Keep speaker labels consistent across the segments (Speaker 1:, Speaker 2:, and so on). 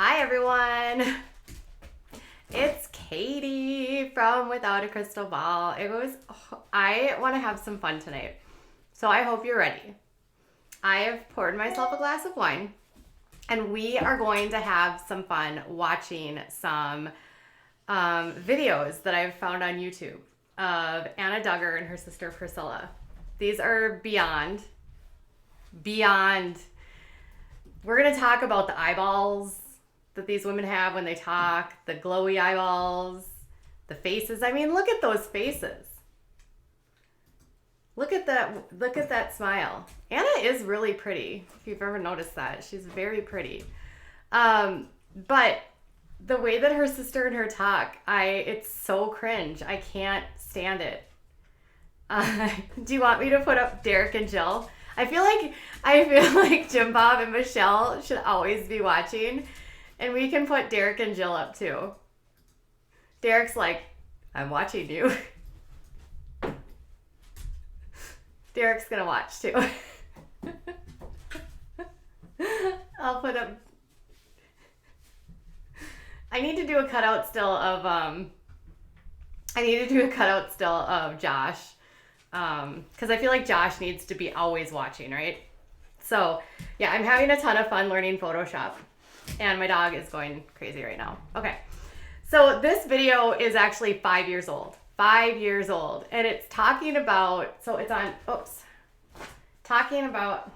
Speaker 1: Hi everyone, it's Katie from Without a Crystal Ball. I want to have some fun tonight, so I hope you're ready. I have poured myself a glass of wine, and we are going to have some fun watching some videos that I've found on YouTube of Anna Duggar and her sister Priscilla. These are beyond. We're going to talk about the eyeballs that these women have when they talk, the glowy eyeballs, the faces. I mean, look at those faces. Look at that smile. Anna is really pretty, if you've ever noticed that. She's very pretty. But the way that her sister and her talk, it's so cringe. I can't stand it. Do you want me to put up Derek and Jill? I feel like Jim Bob and Michelle should always be watching. And we can put Derek and Jill up too. Derek's like, I'm watching you. Derek's gonna watch too. I'll put up. I need to do a cutout still of Josh. Because I feel like Josh needs to be always watching, right? So yeah, I'm having a ton of fun learning Photoshop. And my dog is going crazy right now. Okay. So this video is actually 5 years old. 5 years old. And it's talking about, talking about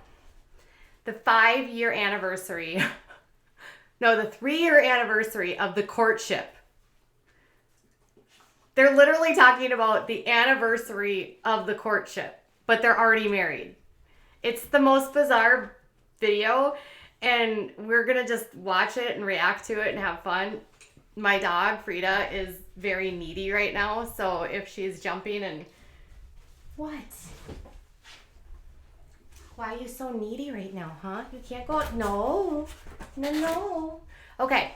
Speaker 1: the 5-year anniversary. No, the 3-year anniversary of the courtship. They're literally talking about the anniversary of the courtship, but they're already married. It's the most bizarre video. And we're going to just watch it and react to it and have fun. My dog, Frida, is very needy right now. So if she's jumping and... What? Why are you so needy right now, huh? You can't go... No. Okay.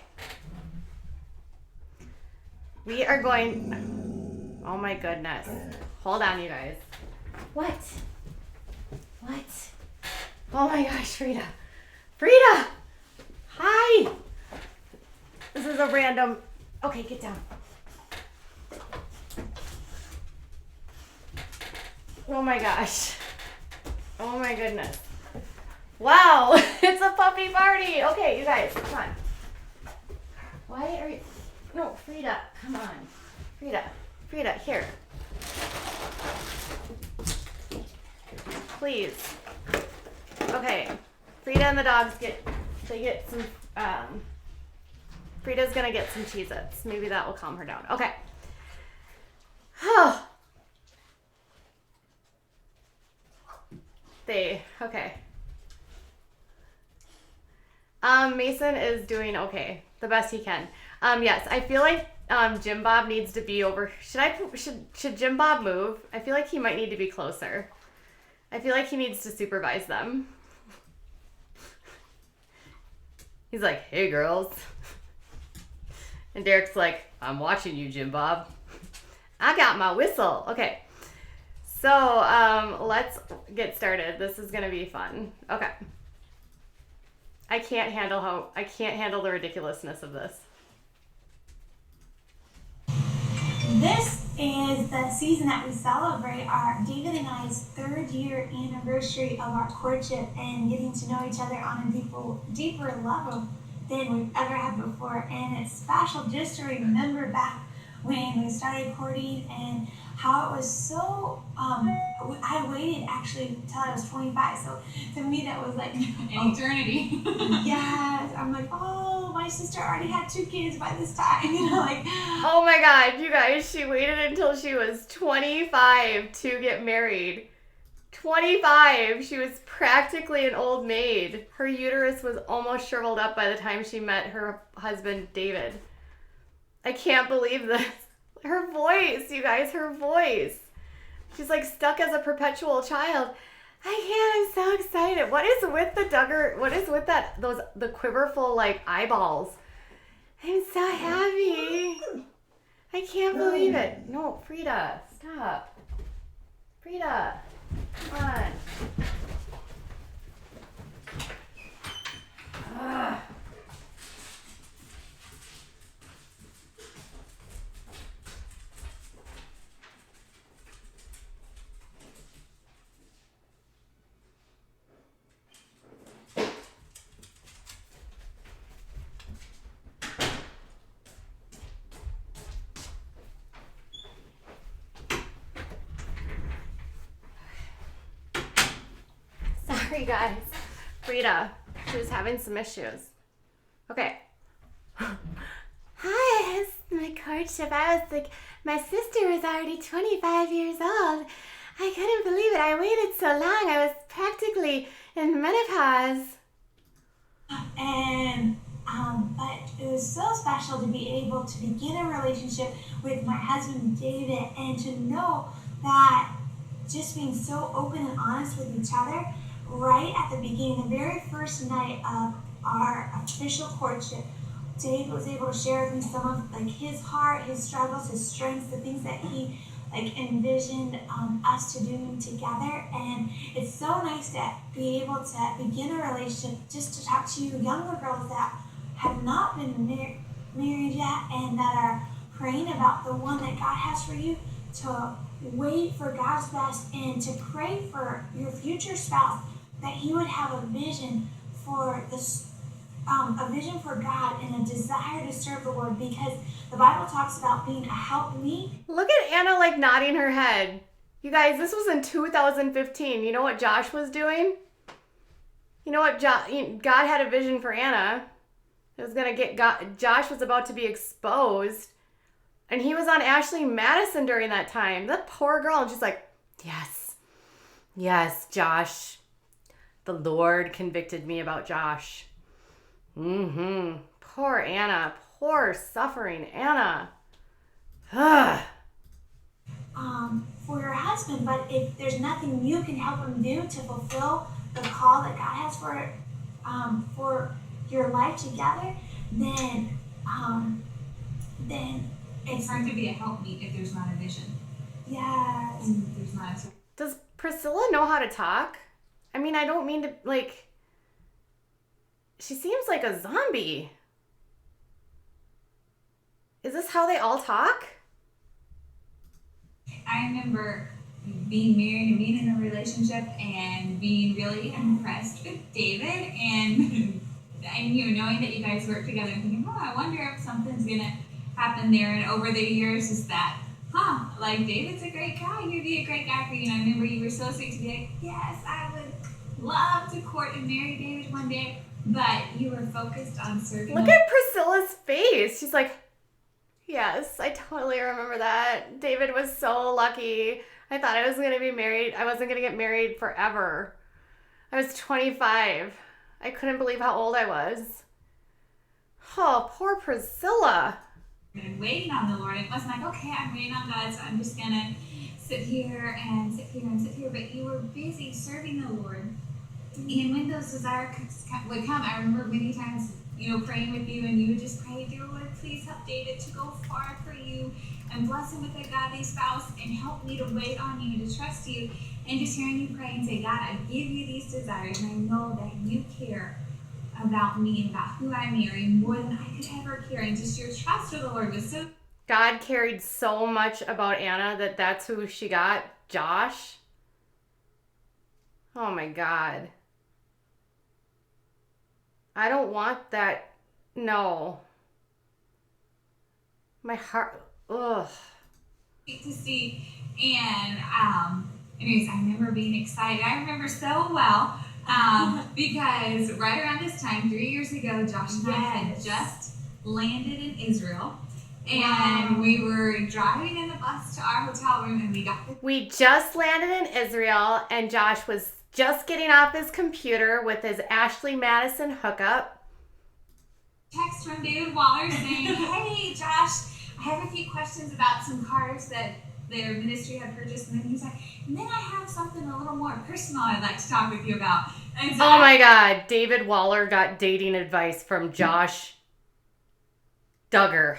Speaker 1: We are going... Oh my goodness. Hold on, you guys. What? Oh my gosh, Frida. Frida! Hi! This is a random... Okay, get down. Oh my gosh. Oh my goodness. Wow! It's a puppy party! Okay, you guys, come on. Why are you... No, Frida, come on. Frida, here. Please. Okay. Frida and the dogs get some, Frida's gonna get some Cheez-Its. Maybe that will calm her down. Okay. Okay. Mason is doing okay. The best he can. Yes, I feel like, Jim Bob needs to be over. Should Jim Bob move? I feel like he might need to be closer. I feel like he needs to supervise them. He's like, hey, girls. And Derek's like, I'm watching you, Jim Bob. I got my whistle. Okay. So, let's get started. This is going to be fun. Okay. I can't handle the ridiculousness of this.
Speaker 2: This is the season that we celebrate our David and I's 3rd year anniversary of our courtship and getting to know each other on a deeper level than we've ever had before. And it's special just to remember back when we started courting and how it was so, I waited actually until I was 25. So to me that was like
Speaker 3: an eternity.
Speaker 2: Yes, I'm like, oh, my sister already had 2 kids by this time, like.
Speaker 1: Oh my God, you guys, she waited until she was 25 to get married. 25, she was practically an old maid. Her uterus was almost shriveled up by the time she met her husband, David. I can't believe this. Her voice, you guys, her voice. She's like stuck as a perpetual child. I'm so excited. What is with the Duggar? What is with the quiverful like eyeballs? I'm so happy. I can't believe it. No, Frida, stop. Frida, come on. Sorry, guys. Frida, she was having some issues. Okay. Hi, it's my courtship. I was like, my sister was already 25 years old. I couldn't believe it. I waited so long. I was practically in menopause.
Speaker 2: And but it was so special to be able to begin a relationship with my husband David, and to know that just being so open and honest with each other right at the beginning, the very first night of our official courtship, David was able to share with me some of like his heart, his struggles, his strengths, the things that he like envisioned us to do together. And it's so nice to be able to begin a relationship, just to talk to you younger girls that have not been married yet and that are praying about the one that God has for you, to wait for God's best and to pray for your future spouse, that he would have a vision for this, a vision for God and a desire to serve the Lord, because the Bible talks about being a helpmeet.
Speaker 1: Look at Anna like nodding her head. You guys, this was in 2015. You know what Josh was doing? You know what? God had a vision for Anna. It was gonna get Josh was about to be exposed, and he was on Ashley Madison during that time. That poor girl, and she's like, yes, Josh. The Lord convicted me about Josh. Poor Anna. Poor suffering Anna. Ugh.
Speaker 2: For your husband, but if there's nothing you can help him do to fulfill the call that God has for your life together, then
Speaker 3: it's hard to be a helpmeet if there's not a vision.
Speaker 2: Yes.
Speaker 3: And there's not.
Speaker 1: Does Priscilla know how to talk? I mean, I don't mean to, like, she seems like a zombie. Is this how they all talk?
Speaker 3: I remember being married and being in a relationship and being really impressed with David and knowing that you guys work together and thinking, I wonder if something's gonna happen there. And over the years is that, like David's a great guy, he'd be a great guy for you. And I remember you were so sweet to be like, yes, I would love to court and marry David one day, but you were focused on serving.
Speaker 1: Look at Priscilla's face. She's like, yes, I totally remember that. David was so lucky. I thought I was going to be married. I wasn't going to get married forever. I was 25. I couldn't believe how old I was. Oh, poor Priscilla.
Speaker 3: And waiting on the Lord. It wasn't like, okay, I'm waiting on God, so I'm just going to sit here and sit here and sit here. But you were busy serving the Lord. And when those desires would come, I remember many times, praying with you, and you would just pray, dear Lord, please help David to go far for you and bless him with a godly spouse and help me to wait on you, to trust you. And just hearing you pray and say, God, I give you these desires, and I know that you care about me and about who I marry more than I could ever care. And just your trust for the Lord was so...
Speaker 1: God cared so much about Anna that's who she got, Josh. Oh my God. I don't want that. No. My heart. Ugh.
Speaker 3: To see. And anyways, I remember being excited. I remember so well because right around this time, 3 years ago, Josh and I had just landed in Israel. And we were driving in the bus to our hotel room, and
Speaker 1: we just landed in Israel, and Josh was just getting off his computer with his Ashley Madison hookup.
Speaker 3: Text from David Waller saying, hey, Josh, I have a few questions about some cars that their ministry had purchased. And then he's like, and then I have something a little more personal I'd like to talk with you about. And so
Speaker 1: my God, David Waller got dating advice from Josh Duggar.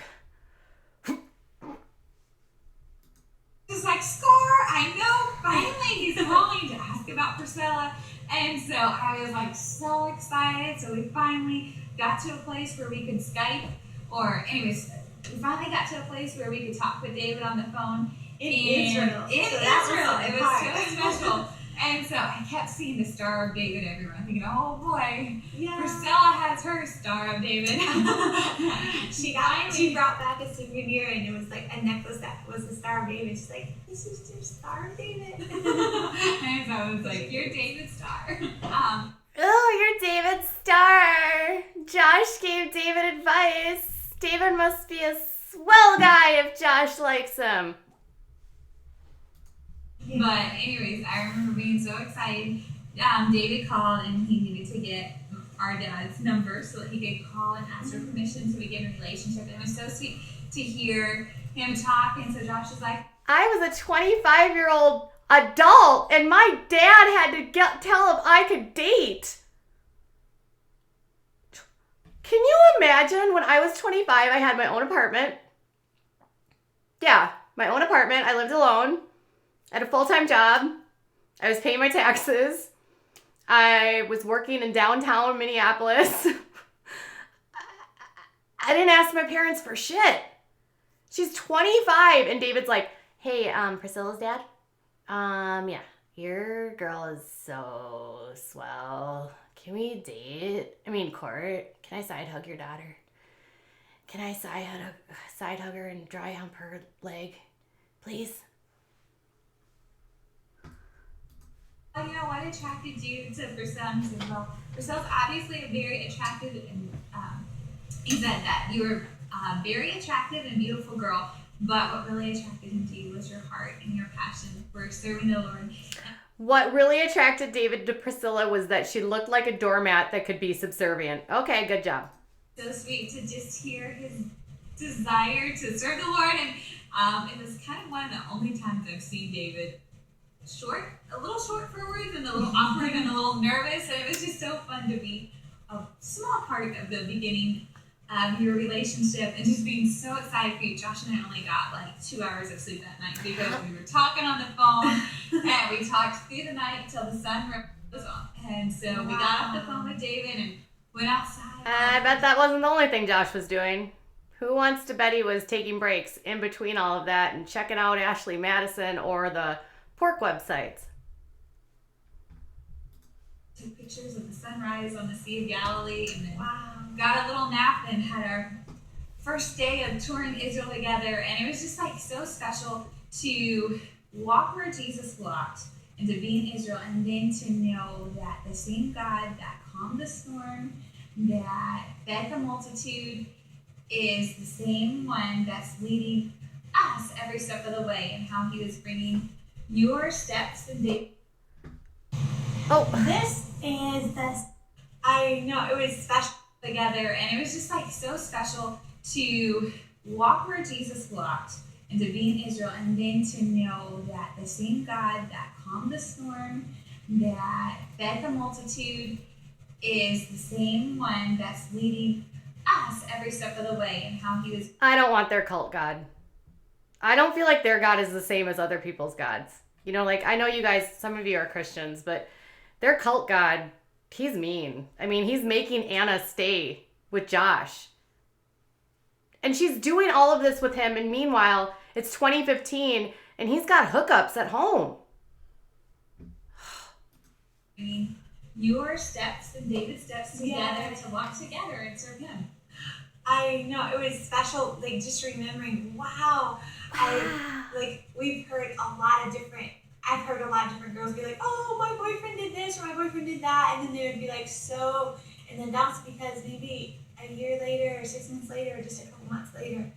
Speaker 3: Just like, score, I know, finally he's calling to ask about Priscilla. And so I was like so excited. So we finally got to a place where we could Skype, we finally got to a place where we could talk with David on the phone.
Speaker 2: In Israel.
Speaker 3: It was so special. And so I kept seeing the Star of David everywhere. I'm thinking, oh boy, Priscilla has her Star of David.
Speaker 2: She brought back a souvenir, and it was like a necklace that was the Star of David. She's like, this is your Star of David.
Speaker 3: And so I was like, you're David's star.
Speaker 1: likes him.
Speaker 3: But anyways, I remember being so excited. David called and he needed to get our dad's number so that he could call and ask for permission to begin a relationship. And it was so sweet to hear him talk. And so Josh was like,
Speaker 1: I was a 25-year-old adult, and my dad had to tell if I could date. Can you imagine when I was 25, I had my own apartment? Yeah, my own apartment. I lived alone. I had a full-time job. I was paying my taxes. I was working in downtown Minneapolis. I didn't ask my parents for shit. She's 25, and David's like, hey, Priscilla's dad? Yeah, your girl is so swell. Can we date? Court. Can I side hug your daughter? Can I side hug her and dry hump her leg? Please?
Speaker 3: well, what attracted you to Priscilla? And he said, well, Priscilla's obviously a very attractive, and he said that you were a very attractive and beautiful girl, but what really attracted him to you was your heart and your passion for serving the Lord.
Speaker 1: What really attracted David to Priscilla was that she looked like a doormat that could be subservient. Okay, good job.
Speaker 3: So sweet to just hear his desire to serve the Lord, and it was kind of one of the only times I've seen David a little short for words and a little awkward and a little nervous, and it was just so fun to be a small part of the beginning of your relationship and just being so excited for you. Josh and I only got like 2 hours of sleep that night because we were talking on the phone and we talked through the night until the sun rose on. And so we got off the phone with David and went outside.
Speaker 1: I bet that wasn't the only thing Josh was doing. Who Wants to Bet he was taking breaks in between all of that and checking out Ashley Madison or the pork websites.
Speaker 3: Took pictures of the sunrise on the Sea of Galilee, and then got a little nap and had our first day of touring Israel together. And it was just like so special to walk where Jesus walked and to be in Israel, and then to know that the same God that calmed the storm, that fed the multitude, is the same one that's leading us every step of the way, and how he was bringing your steps and days.
Speaker 2: Oh, this is the. I know, it was special
Speaker 3: Together, and it was just like so special to walk where Jesus walked and to be in Israel, and then to know that the same God that calmed the storm, that fed the multitude, is the same one that's leading us every step of the way, and how he was.
Speaker 1: I don't want their cult god. I don't feel like their God is the same as other people's gods. I know you guys, some of you are Christians, but their cult god, he's mean. He's making Anna stay with Josh. And she's doing all of this with him, and meanwhile, it's 2015, and he's got hookups at home.
Speaker 3: Your steps and David's steps together to walk together and serve him.
Speaker 2: I know, it was special, just remembering, we've heard a lot of different, I've heard a lot of different girls be like, oh, my boyfriend did this or my boyfriend did that, and then they would be like, so, and then that's because maybe a year later or 6 months later or just a couple months later,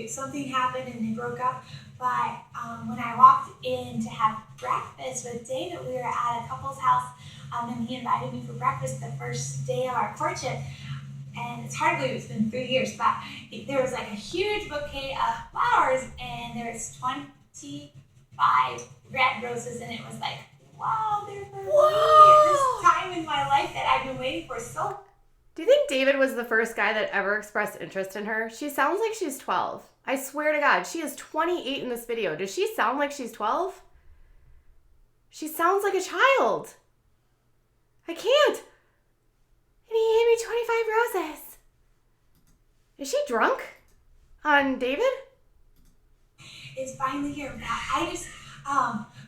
Speaker 2: something happened and they broke up. But when I walked in to have breakfast with David, we were at a couple's house, and he invited me for breakfast the first day of our courtship. And it's hard to believe it's been 3 years, but there was a huge bouquet of flowers, and there was 25 red roses, and it was like, wow, they're for me. This time in my life that I've been waiting for so.
Speaker 1: Do you think David was the first guy that ever expressed interest in her? She sounds like she's 12. I swear to God, she is 28 in this video. Does she sound like she's 12? She sounds like a child. I can't. And he gave me 25 roses. Is she drunk on David?
Speaker 2: It's finally here.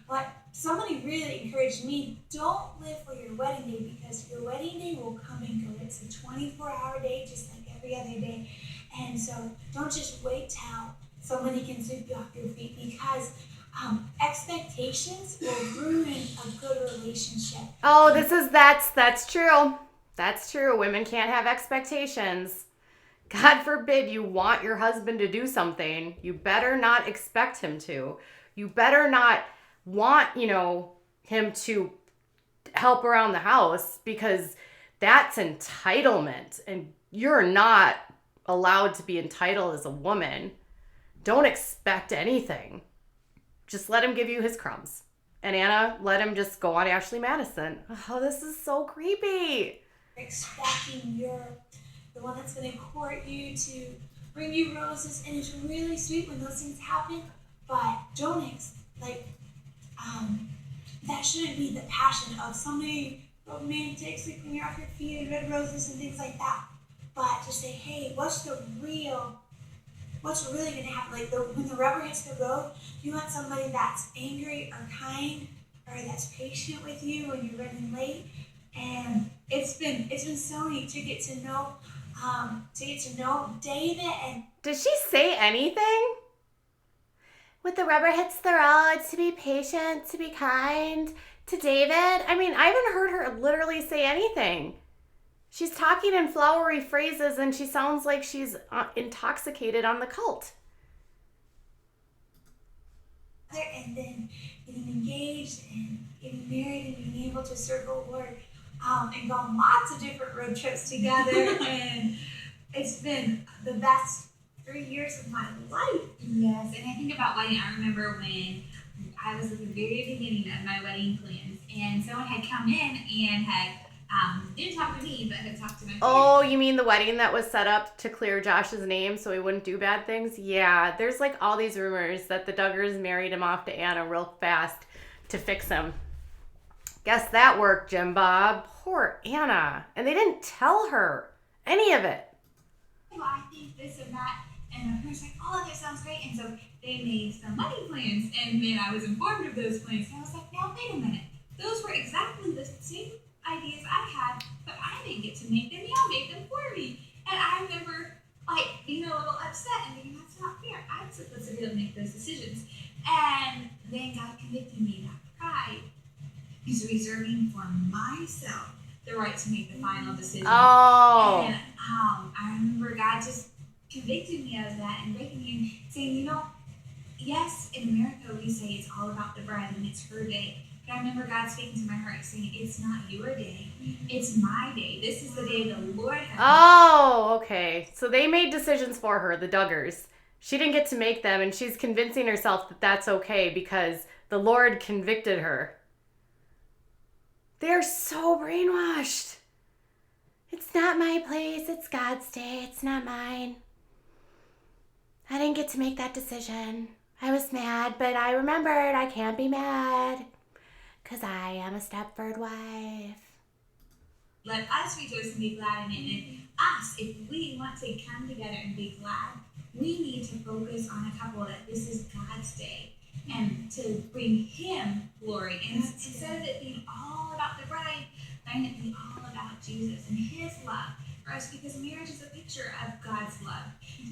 Speaker 2: But somebody really encouraged me, don't live for your wedding day, because your wedding day will come and go. It's a 24-hour day, just like every other day. And so don't just wait till somebody can sweep you off your feet, because expectations will ruin a good relationship.
Speaker 1: Oh, that's true. That's true. Women can't have expectations. God forbid you want your husband to do something. You better not expect him to. You better not want, him to help around the house, because that's entitlement. And you're not allowed to be entitled as a woman. Don't expect anything. Just let him give you his crumbs. And Anna, let him just go on Ashley Madison. Oh, this is so creepy.
Speaker 2: Expecting you're the one that's going to court you, to bring you roses, and it's really sweet when those things happen, but that shouldn't be the passion of somebody romantic, sweeping you off your feet, and red roses and things like that. But just say, hey, what's really going to happen? When the rubber hits the road, do you want somebody that's angry or kind, or that's patient with you when you're running late? And it's been so neat to get to know David. And
Speaker 1: did she say anything? With the rubber hits the road, to be patient, to be kind to David. I mean, I haven't heard her literally say anything. She's talking in flowery phrases, and she sounds like she's intoxicated on the cult.
Speaker 2: And then getting engaged and getting married and being able to serve the Lord, and go on lots of different road trips together. And it's been the best 3 years of my life.
Speaker 3: Yes, and I think about wedding. I remember when I was at the very beginning of my wedding plans, and someone had come in and had didn't talk to me, but had talked to my parents.
Speaker 1: Oh, you mean the wedding that was set up to clear Josh's name so he wouldn't do bad things? Yeah, there's all these rumors that the Duggars married him off to Anna real fast to fix him. Guess that worked, Jim Bob. Poor Anna. And they didn't tell her any of it.
Speaker 3: Well, I think this and that. And my parents were like, oh, that sounds great. And so they made some wedding plans. And then I was informed of those plans. And I was like, now, wait a minute. Those were exactly the same ideas I had, but I didn't get to make them. Y'all made them for me. And I remember, being a little upset and thinking, that's not fair. I'm supposed to be able to make those decisions. And then God convicted me that pride is reserving for myself the right to make the final decision.
Speaker 1: Oh.
Speaker 3: And I remember God just convicted me of that and breaking me and saying, yes, in America we say it's all about the bride and it's her day. But I remember God speaking to my heart saying, it's not your day. It's my day. This is the day the Lord has made.
Speaker 1: Oh, okay. So they made decisions for her, the Duggars. She didn't get to make them, and she's convincing herself that that's okay because the Lord convicted her. They're so brainwashed. It's not my place. It's God's day. It's not mine. I didn't get to make that decision. I was mad, but I remembered I can't be mad because I am a Stepford wife.
Speaker 3: Let us rejoice and be glad in it. And us, if we want to come together and be glad, we need to focus on a couple that this is God's day and to bring Him glory. And instead of it being all about the bride, letting it be all about Jesus and His love for us, because marriage is a picture of God's love.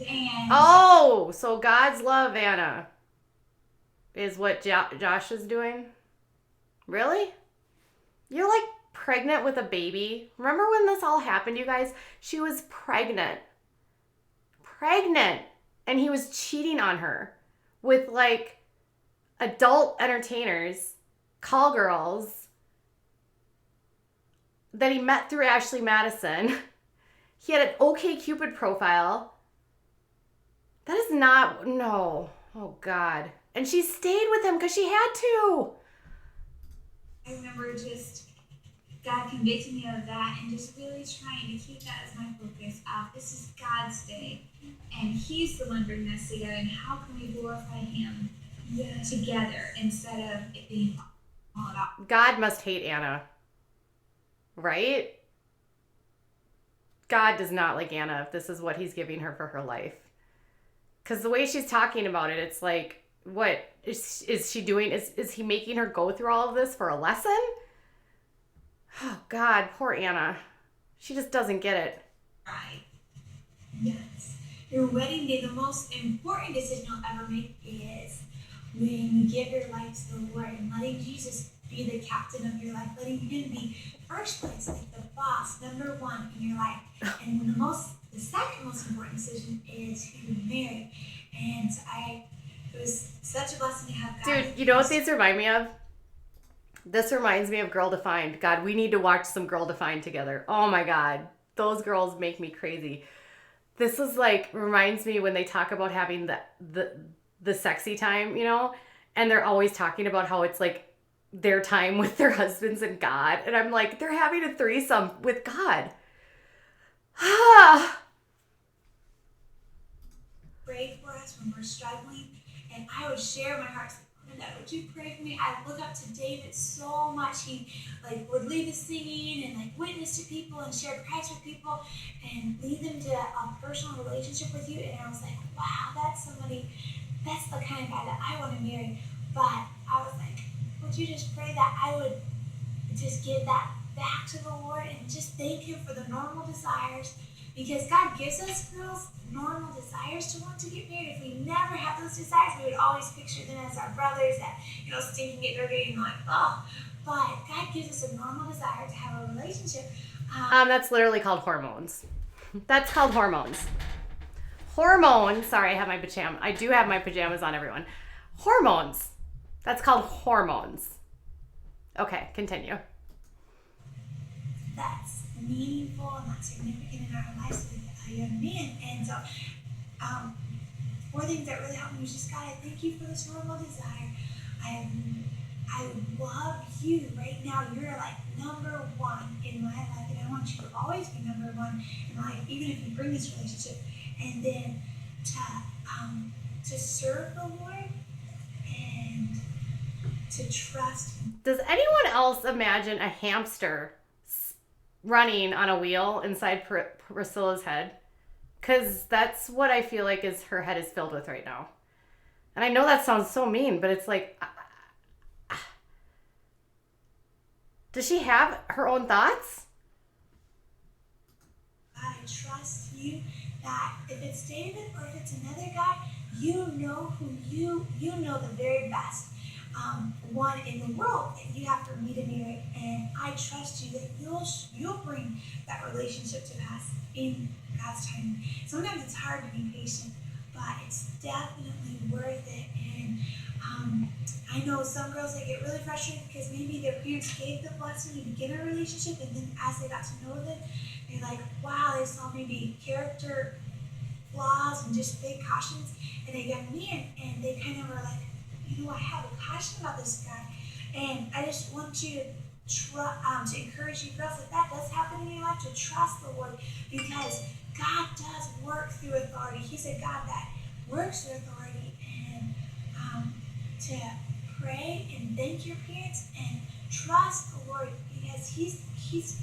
Speaker 3: And
Speaker 1: so God's love, Anna, is what Josh is doing? Really? You're pregnant with a baby. Remember when this all happened, you guys? She was pregnant. And he was cheating on her with adult entertainers, call girls that he met through Ashley Madison. He had an OkCupid profile. That is not, no. Oh God. And she stayed with him because she had to.
Speaker 3: I remember just God convicting me of that and just really trying to keep that as my focus of this is God's day and He's the one bringing us together, and how can we glorify Him together instead of it being all about.
Speaker 1: God must hate Anna, right? God does not like Anna if this is what He's giving her for her life. Because the way she's talking about it, it's what is she doing? Is He making her go through all of this for a lesson? Oh God, poor Anna. She just doesn't get it.
Speaker 2: Right. Yes. Your wedding day, the most important decision you'll ever make is when you give your life to the Lord and letting Jesus be the captain of your life, letting him be first place, like the boss, number one in your life. And the second most important decision is who you marry. And it was such a blessing to have God.
Speaker 1: Dude, you know what these remind me of? This reminds me of Girl Defined. God, we need to watch some Girl Defined together. Oh my God. Those girls make me crazy. This is like, reminds me when they talk about having the sexy time, you know? And they're always talking about how it's like their time with their husbands and God. And I'm like, they're having a threesome with God.
Speaker 2: Pray for us when we're struggling. And I would share my heart. That would you pray for me? I look up to David so much. He would lead the singing and witness to people and share Christ with people and lead them to a personal relationship with you. And I was like, wow, that's the kind of guy that I want to marry. But I was like, would you just pray that I would just give that back to the Lord and just thank him for the normal desires, because God gives us girls normal desires to want to get married. If we never have those desires, we would always picture them as our brothers that, stinking it dirty and oh. But God gives us a normal desire to have a relationship.
Speaker 1: That's literally called hormones. That's called hormones. Hormones. Sorry, I do have my pajamas on, everyone. Hormones. That's called hormones. Okay, continue.
Speaker 2: That's meaningful and that's significant in our lives with a young man. And so, one thing that really helped me was just, God, I thank you for this normal desire. I love you right now. You're number one in my life, and I want you to always be number one in my life, even if you bring this relationship. And then to serve the Lord and to trust him.
Speaker 1: Does anyone else imagine a hamster running on a wheel inside Priscilla's head? Because that's what I feel like her head is filled with right now. And I know that sounds so mean, but it's like, does she have her own thoughts?
Speaker 2: I trust you that if it's David or if it's another guy, you know who you know the very best one in the world that you have for me to marry, and I trust you that you'll bring that relationship to pass in God's time. Sometimes it's hard to be patient, but it's definitely worth it. And I know some girls that get really frustrated because maybe their parents gave the blessing to begin a relationship, and then as they got to know them, they're like, wow, they saw maybe character flaws and just big cautions in a young man, and they kind of were like, I have a passion about this guy. And I just want you to encourage you girls that does happen in your life, to trust the Lord, because God does work through authority. He's a God that works through authority. And to pray and thank your parents and trust the Lord, because He's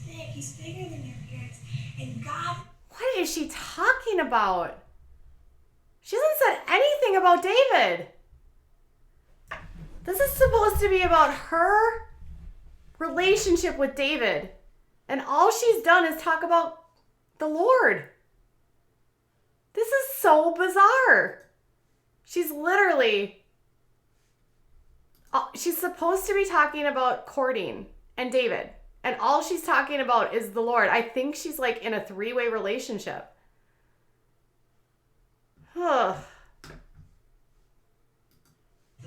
Speaker 2: big. He's bigger than your parents. And God.
Speaker 1: What is she talking about? She hasn't said anything about David. This is supposed to be about her relationship with David. And all she's done is talk about the Lord. This is so bizarre. She's supposed to be talking about courting and David. And all she's talking about is the Lord. I think she's in a 3-way relationship.
Speaker 2: The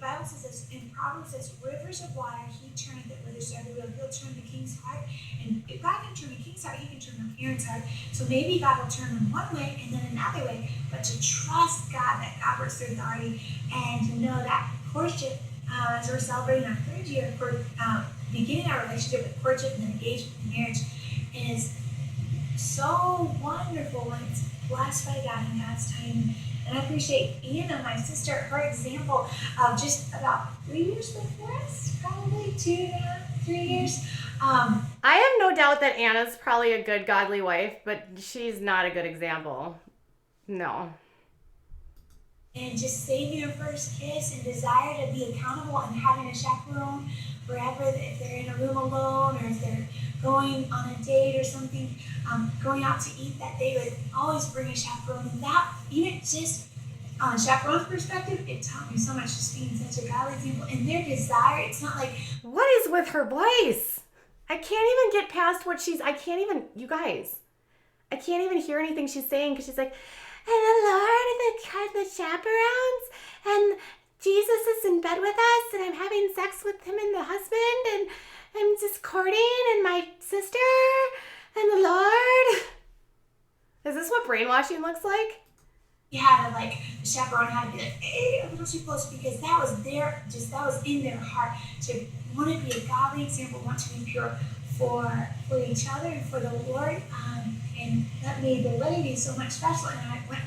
Speaker 2: Bible says this in Proverbs, says, rivers of water, he turneth it whithersoever he will. He'll turn the king's heart. And if God can turn the king's heart, he can turn the parent's heart. So maybe God will turn them one way and then another way. But to trust God, that God works through authority, and to know that courtship, as we're celebrating our 3rd year for beginning our relationship with courtship and then engagement and marriage, is so wonderful when it's blessed by God in God's time. And I appreciate Anna, my sister, her example of just about 3 years before us, probably 2.5, 3 years.
Speaker 1: I have no doubt that Anna's probably a good godly wife, but she's not a good example. No.
Speaker 2: And just saving her first kiss and desire to be accountable and having a chaperone wherever, if they're in a room alone or if they're going on a date or something, going out to eat, that they would always bring a chaperone. And that, even just on chaperone's perspective, it taught me so much just being such a godly example. And their desire, it's not like,
Speaker 1: What is with her voice? I can't even get past what I can't even, you guys, I can't even hear anything she's saying because she's like, and the Lord and the chaperones, and Jesus is in bed with us, and I'm having sex with him and the husband, and I'm just courting, and my sister, and the Lord. Is this what brainwashing looks like?
Speaker 2: you had to like, the chaperone had to be like, hey, a little too close, because that was that was in their heart to want to be a godly example, want to be pure for each other and for the Lord. And that made the wedding day so much special.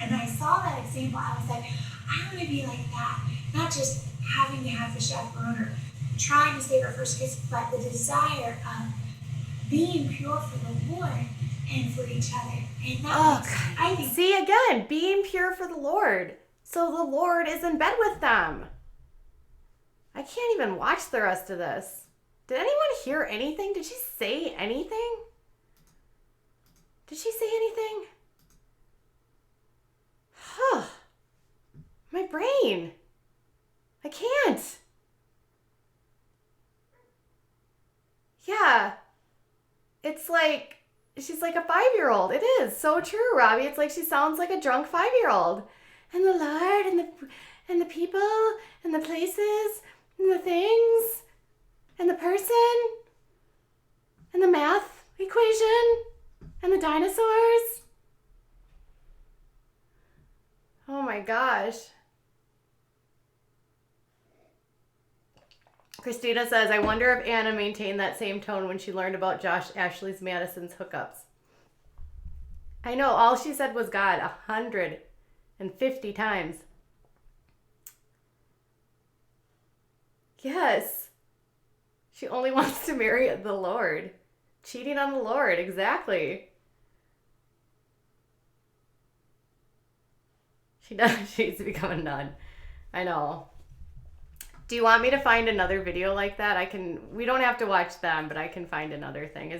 Speaker 2: And I saw that example, I was like, I want to be like that. Not just having to have the chaperone or trying to save our first kiss, but the desire of being pure for the Lord and for each other. And that I think.
Speaker 1: See, again, being pure for the Lord. So the Lord is in bed with them. I can't even watch the rest of this. Did anyone hear anything? Did she say anything? Did she say anything? Huh. My brain. I can't. Yeah. It's like, she's like a 5-year-old. It is so true, Robbie. It's like she sounds like a drunk 5-year-old. And the Lord and the people and the places and the things and the person and the math equation and the dinosaurs. Oh my gosh. Christina says, I wonder if Anna maintained that same tone when she learned about Josh Ashley's Madison's hookups. I know, all she said was God 150 times. Yes. She only wants to marry the Lord. Cheating on the Lord, exactly. She does. She needs to become a nun. I know. Do you want me to find another video like that? We don't have to watch them, but I can find another thing.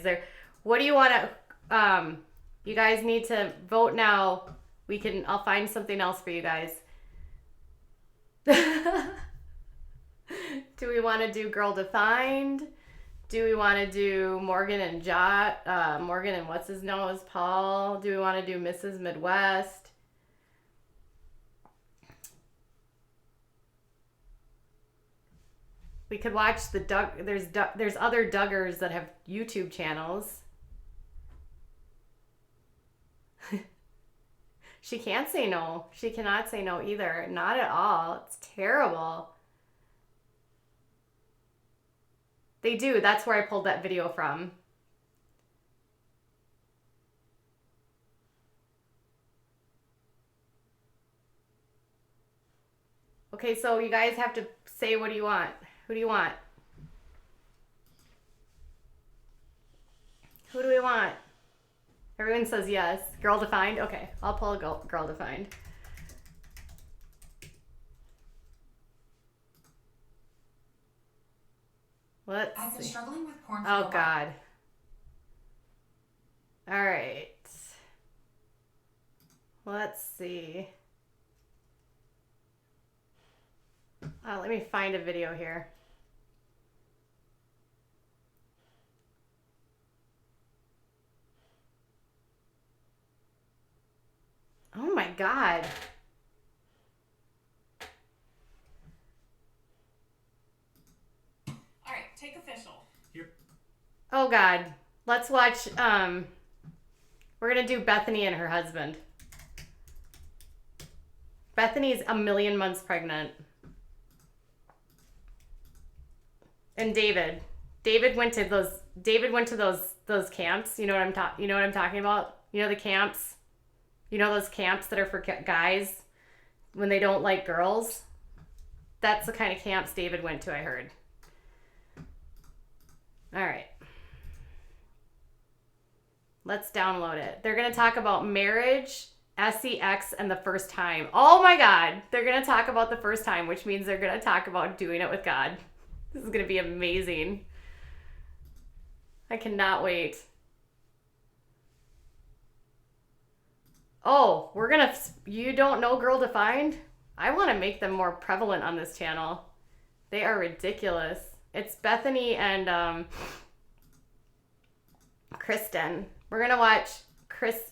Speaker 1: What do you want to, you guys need to vote now. I'll find something else for you guys. Do we want to do Girl Defined? Do we want to do Morgan and Morgan and what's his nose, Paul? Do we want to do Mrs. Midwest? We could watch there's other Duggars that have YouTube channels. She can't say no. She cannot say no either. Not at all. It's terrible. They do. That's where I pulled that video from. Okay, so you guys have to say, what do you want? Who do you want? Who do we want? Everyone says yes. Girl Defined? Okay, I'll pull a Girl Defined.
Speaker 4: I've been struggling with porn for a
Speaker 1: Oh,
Speaker 4: while.
Speaker 1: God. All right. Let's see. Let me find a video here. Oh my God.
Speaker 4: All right, take official.
Speaker 5: Here.
Speaker 1: Oh God. Let's watch, we're gonna do Bethany and her husband. Bethany's a million months pregnant. And David went to those camps. You know what I'm talking about? You know the camps? You know those camps that are for guys when they don't like girls? That's the kind of camps David went to, I heard. All right. Let's download it. They're going to talk about marriage, sex, and the first time. Oh my God. They're going to talk about the first time, which means they're going to talk about doing it with God. This is going to be amazing. I cannot wait. Oh, you don't know Girl Defined? I want to make them more prevalent on this channel. They are ridiculous. It's Bethany and Kristen. We're going to watch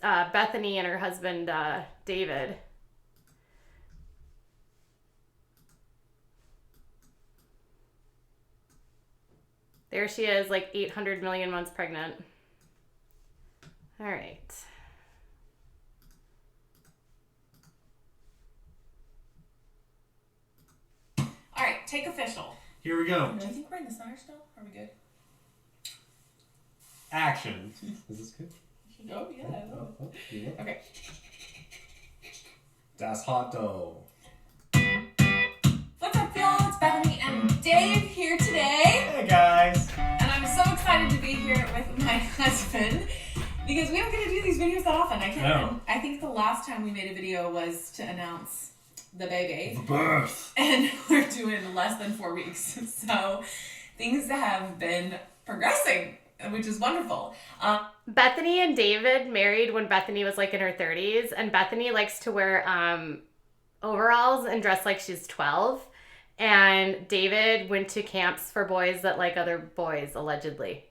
Speaker 1: Bethany and her husband, David. There she is, like 800 million months pregnant. All right.
Speaker 4: All right, take official.
Speaker 5: Here we go.
Speaker 4: Do you think we're in the center still? Are we good?
Speaker 5: Action. Is this good?
Speaker 4: Oh, yeah.
Speaker 5: Yeah.
Speaker 4: Okay.
Speaker 5: Das hot dough.
Speaker 4: What's up, y'all? It's Bethany and Dave here today.
Speaker 5: Hey, guys.
Speaker 4: And I'm so excited to be here with my husband because we don't get to do these videos that often. I think the last time we made a video was to announce the baby.
Speaker 5: The birth.
Speaker 4: And we're doing less than 4 weeks. So things have been progressing, which is wonderful.
Speaker 1: Bethany and David married when Bethany was like in her 30s, and Bethany likes to wear overalls and dress like she's 12. And David went to camps for boys that like other boys, allegedly.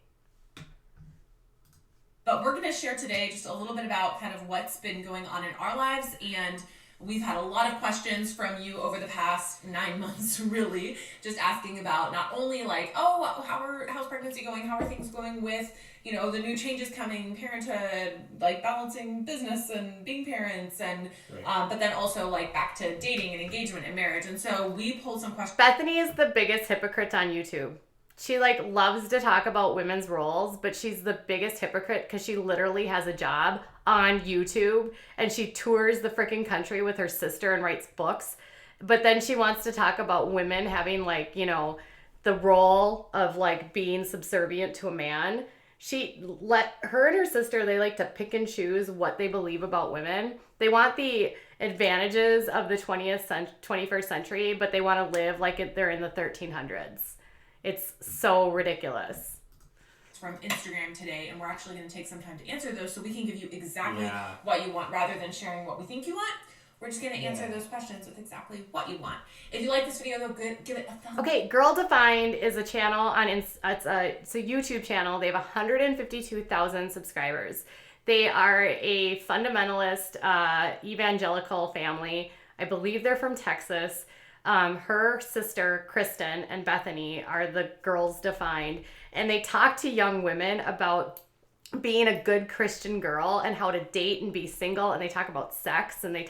Speaker 4: But we're going to share today just a little bit about kind of what's been going on in our lives, and we've had a lot of questions from you over the past 9 months, really, just asking about not only like, oh, how's pregnancy going? How are things going with, you know, the new changes coming, parenthood, like balancing business and being parents, and
Speaker 5: Right.
Speaker 4: but then also like back to dating and engagement and marriage. And so we pulled some questions.
Speaker 1: Bethany is the biggest hypocrite on YouTube. She like loves to talk about women's roles, but she's the biggest hypocrite because she literally has a job on YouTube and she tours the freaking country with her sister and writes books. But then she wants to talk about women having like, you know, the role of like being subservient to a man. Her and her sister, they like to pick and choose what they believe about women. They want the advantages of the 21st century, but they want to live like they're in the 1300s. It's so ridiculous.
Speaker 4: From Instagram today, and we're actually going to take some time to answer those so we can give you exactly
Speaker 5: Yeah.
Speaker 4: what you want rather than sharing what we think you want. We're just going to answer those questions with exactly what you want. If you like this video, though, give it a thumbs up.
Speaker 1: Okay, Girl Defined is a channel on it's a YouTube channel. They have 152,000 subscribers. They are a fundamentalist evangelical family. I believe they're from Texas. Her sister, Kristen, and Bethany are the Girls Defined, and they talk to young women about being a good Christian girl and how to date and be single, and they talk about sex, and they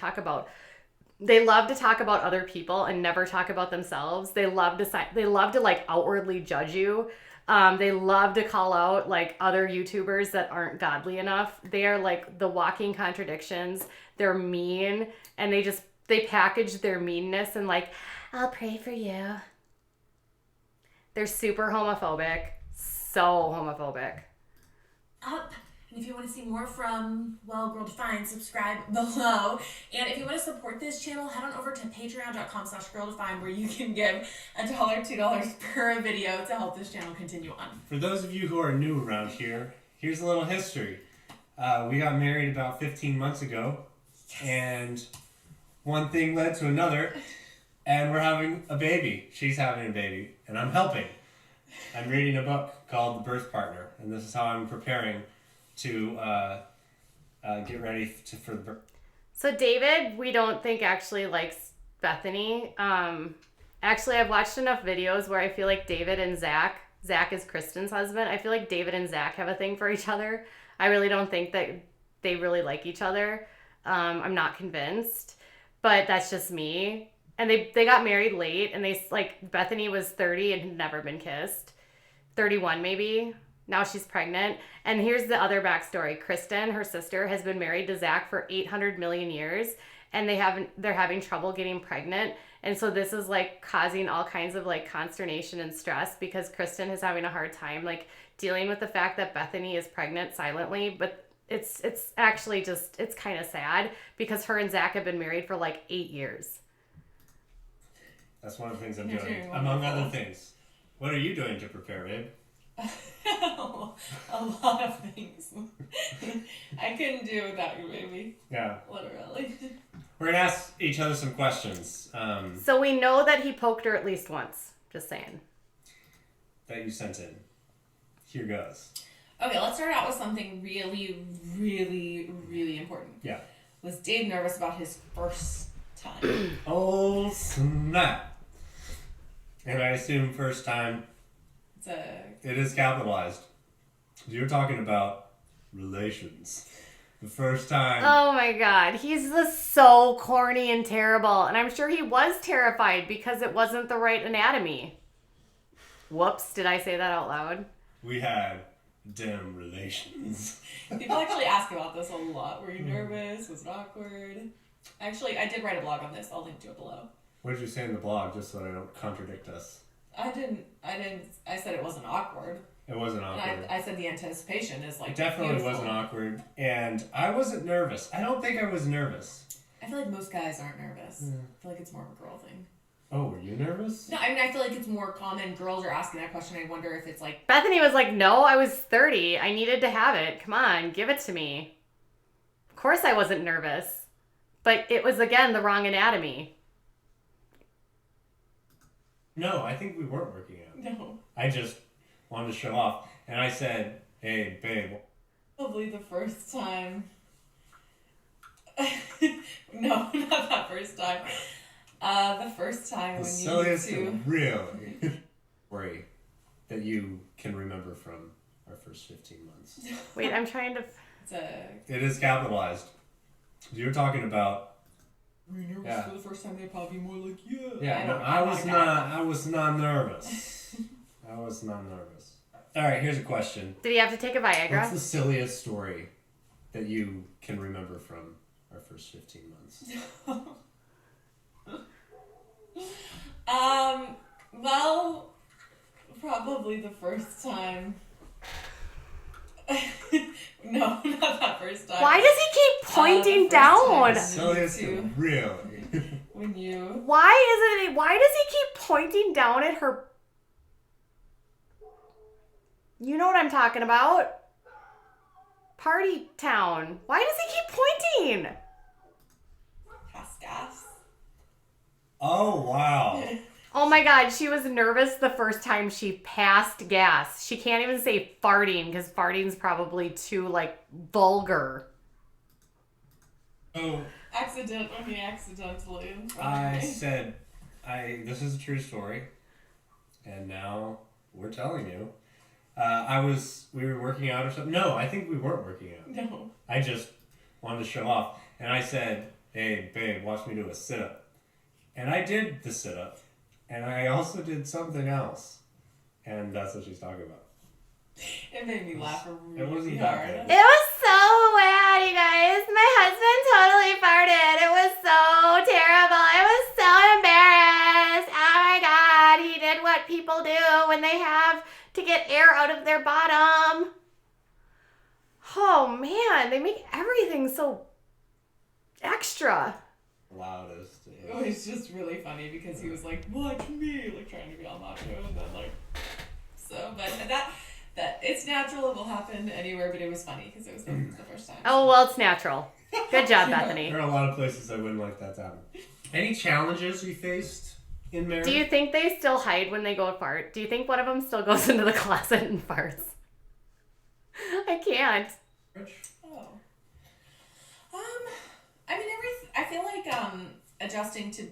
Speaker 1: love to talk about other people and never talk about themselves. They love to like outwardly judge you. They love to call out like other YouTubers that aren't godly enough. They are like the walking contradictions. They're mean, and they package their meanness and like, I'll pray for you. They're super homophobic. So homophobic.
Speaker 4: Up. And if you want to see more from Girl Defined, subscribe below. And if you want to support this channel, head on over to patreon.com/girldefined where you can give $1, $2 per video to help this channel continue on.
Speaker 5: For those of you who are new around here, here's a little history. We got married about 15 months ago, and one thing led to another, and we're having a baby. She's having a baby, and I'm helping. I'm reading a book called The Birth Partner, and this is how I'm preparing to get ready for the birth.
Speaker 1: So David, we don't think actually likes Bethany. Actually, I've watched enough videos where I feel like David and Zach is Kristen's husband. I feel like David and Zach have a thing for each other. I really don't think that they really like each other. I'm not convinced, but that's just me. And they got married late, and Bethany was 30 and had never been kissed. 31 maybe. Now she's pregnant. And here's the other backstory. Kristen, her sister, has been married to Zach for 800 million years, and they're having trouble getting pregnant. And so this is like causing all kinds of like consternation and stress because Kristen is having a hard time like dealing with the fact that Bethany is pregnant silently. But it's actually just, it's kind of sad because her and Zach have been married for like 8 years.
Speaker 5: That's one of the things I'm
Speaker 4: You're
Speaker 5: doing,
Speaker 4: doing
Speaker 5: among
Speaker 4: wonderful.
Speaker 5: other things. What are you doing to prepare, babe?
Speaker 4: A lot of things. I couldn't do without you, baby.
Speaker 5: Yeah.
Speaker 4: Literally.
Speaker 5: We're gonna ask each other some questions.
Speaker 1: So we know that he poked her at least once. Just saying.
Speaker 5: That you sent in. Here goes.
Speaker 4: Okay, let's start out with something really, really, really important.
Speaker 5: Yeah.
Speaker 4: Was Dave nervous about his first time?
Speaker 5: Oh, snap. And I assume first time, it is capitalized. You're talking about relations. The first time.
Speaker 1: Oh my god, he's just so corny and terrible. And I'm sure he was terrified because it wasn't the right anatomy. Whoops, did I say that out loud?
Speaker 5: We had dim relations.
Speaker 4: People actually ask about this a lot. Were you nervous? Was it awkward? Actually, I did write a blog on this. I'll link to it below.
Speaker 5: What did you say in the blog, just so I don't contradict us?
Speaker 4: I said it wasn't awkward.
Speaker 5: It wasn't awkward.
Speaker 4: And I said the anticipation is like
Speaker 5: It definitely
Speaker 4: beautiful.
Speaker 5: wasn't awkward. And I wasn't nervous. I don't think I was nervous.
Speaker 4: I feel like most guys aren't nervous. I feel like it's more of a girl thing.
Speaker 5: Oh, were you nervous?
Speaker 4: No, I mean, I feel like it's more common. Girls are asking that question. I wonder if it's like...
Speaker 1: Bethany was like, no, I was 30. I needed to have it. Come on, give it to me. Of course I wasn't nervous. But it was, again, the wrong anatomy.
Speaker 5: No, I think we weren't working out.
Speaker 4: No.
Speaker 5: I just wanted to show off. And I said, hey, babe.
Speaker 4: Probably the first time. No, not that first time. The first time
Speaker 5: The
Speaker 4: when you
Speaker 5: silliest
Speaker 4: two...
Speaker 5: and really story that you can remember from our first 15 months.
Speaker 1: Wait, I'm trying to...
Speaker 5: It is capitalized. You're talking about...
Speaker 4: Were you nervous
Speaker 5: Yeah.
Speaker 4: for the first time? They'd probably be more like, yeah.
Speaker 5: Yeah, no, I was not nervous. I was not nervous. All right, here's a question.
Speaker 1: Did he have to take a Viagra?
Speaker 5: What's the silliest story that you can remember from our first 15 months?
Speaker 4: Well, probably the first time. No, not that first time.
Speaker 1: Why does he keep pointing
Speaker 4: the first time.
Speaker 1: down?
Speaker 5: Silliest
Speaker 4: You
Speaker 5: and really.
Speaker 4: When you...
Speaker 1: Why does he keep pointing down at her? You know what I'm talking about. Party town. Why does he keep pointing?
Speaker 4: Pass gas.
Speaker 5: Oh, wow.
Speaker 1: Oh my god, she was nervous the first time she passed gas. She can't even say farting because farting's probably too, like, vulgar.
Speaker 5: Oh,
Speaker 4: Accidentally.
Speaker 5: I said, this is a true story, and now we're telling you. We were working out or something. No, I think we weren't working out.
Speaker 4: No.
Speaker 5: I just wanted to show off, and I said, hey, babe, watch me do a sit-up. And I did the sit-up, and I also did something else, and that's what she's talking about.
Speaker 4: It made me laugh really
Speaker 5: wasn't that
Speaker 4: hard.
Speaker 5: good.
Speaker 1: It was so bad, you guys. My husband totally farted. It was so terrible. I was so embarrassed. Oh my god, he did what people do when they have to get air out of their bottom. Oh man, they make everything so extra.
Speaker 5: Loudest.
Speaker 4: It was just really funny because he was like, watch me, like trying to be all macho, and then like, so, but that it's natural, it will happen anywhere, but it was funny because it was the first time.
Speaker 1: Oh, well, it's natural. Good job, Bethany.
Speaker 5: There are a lot of places I wouldn't like that to happen. Any challenges we faced in marriage?
Speaker 1: Do you think they still hide when they go to fart? Do you think one of them still goes into the closet and farts? I can't.
Speaker 4: Oh. I mean, I feel like adjusting to,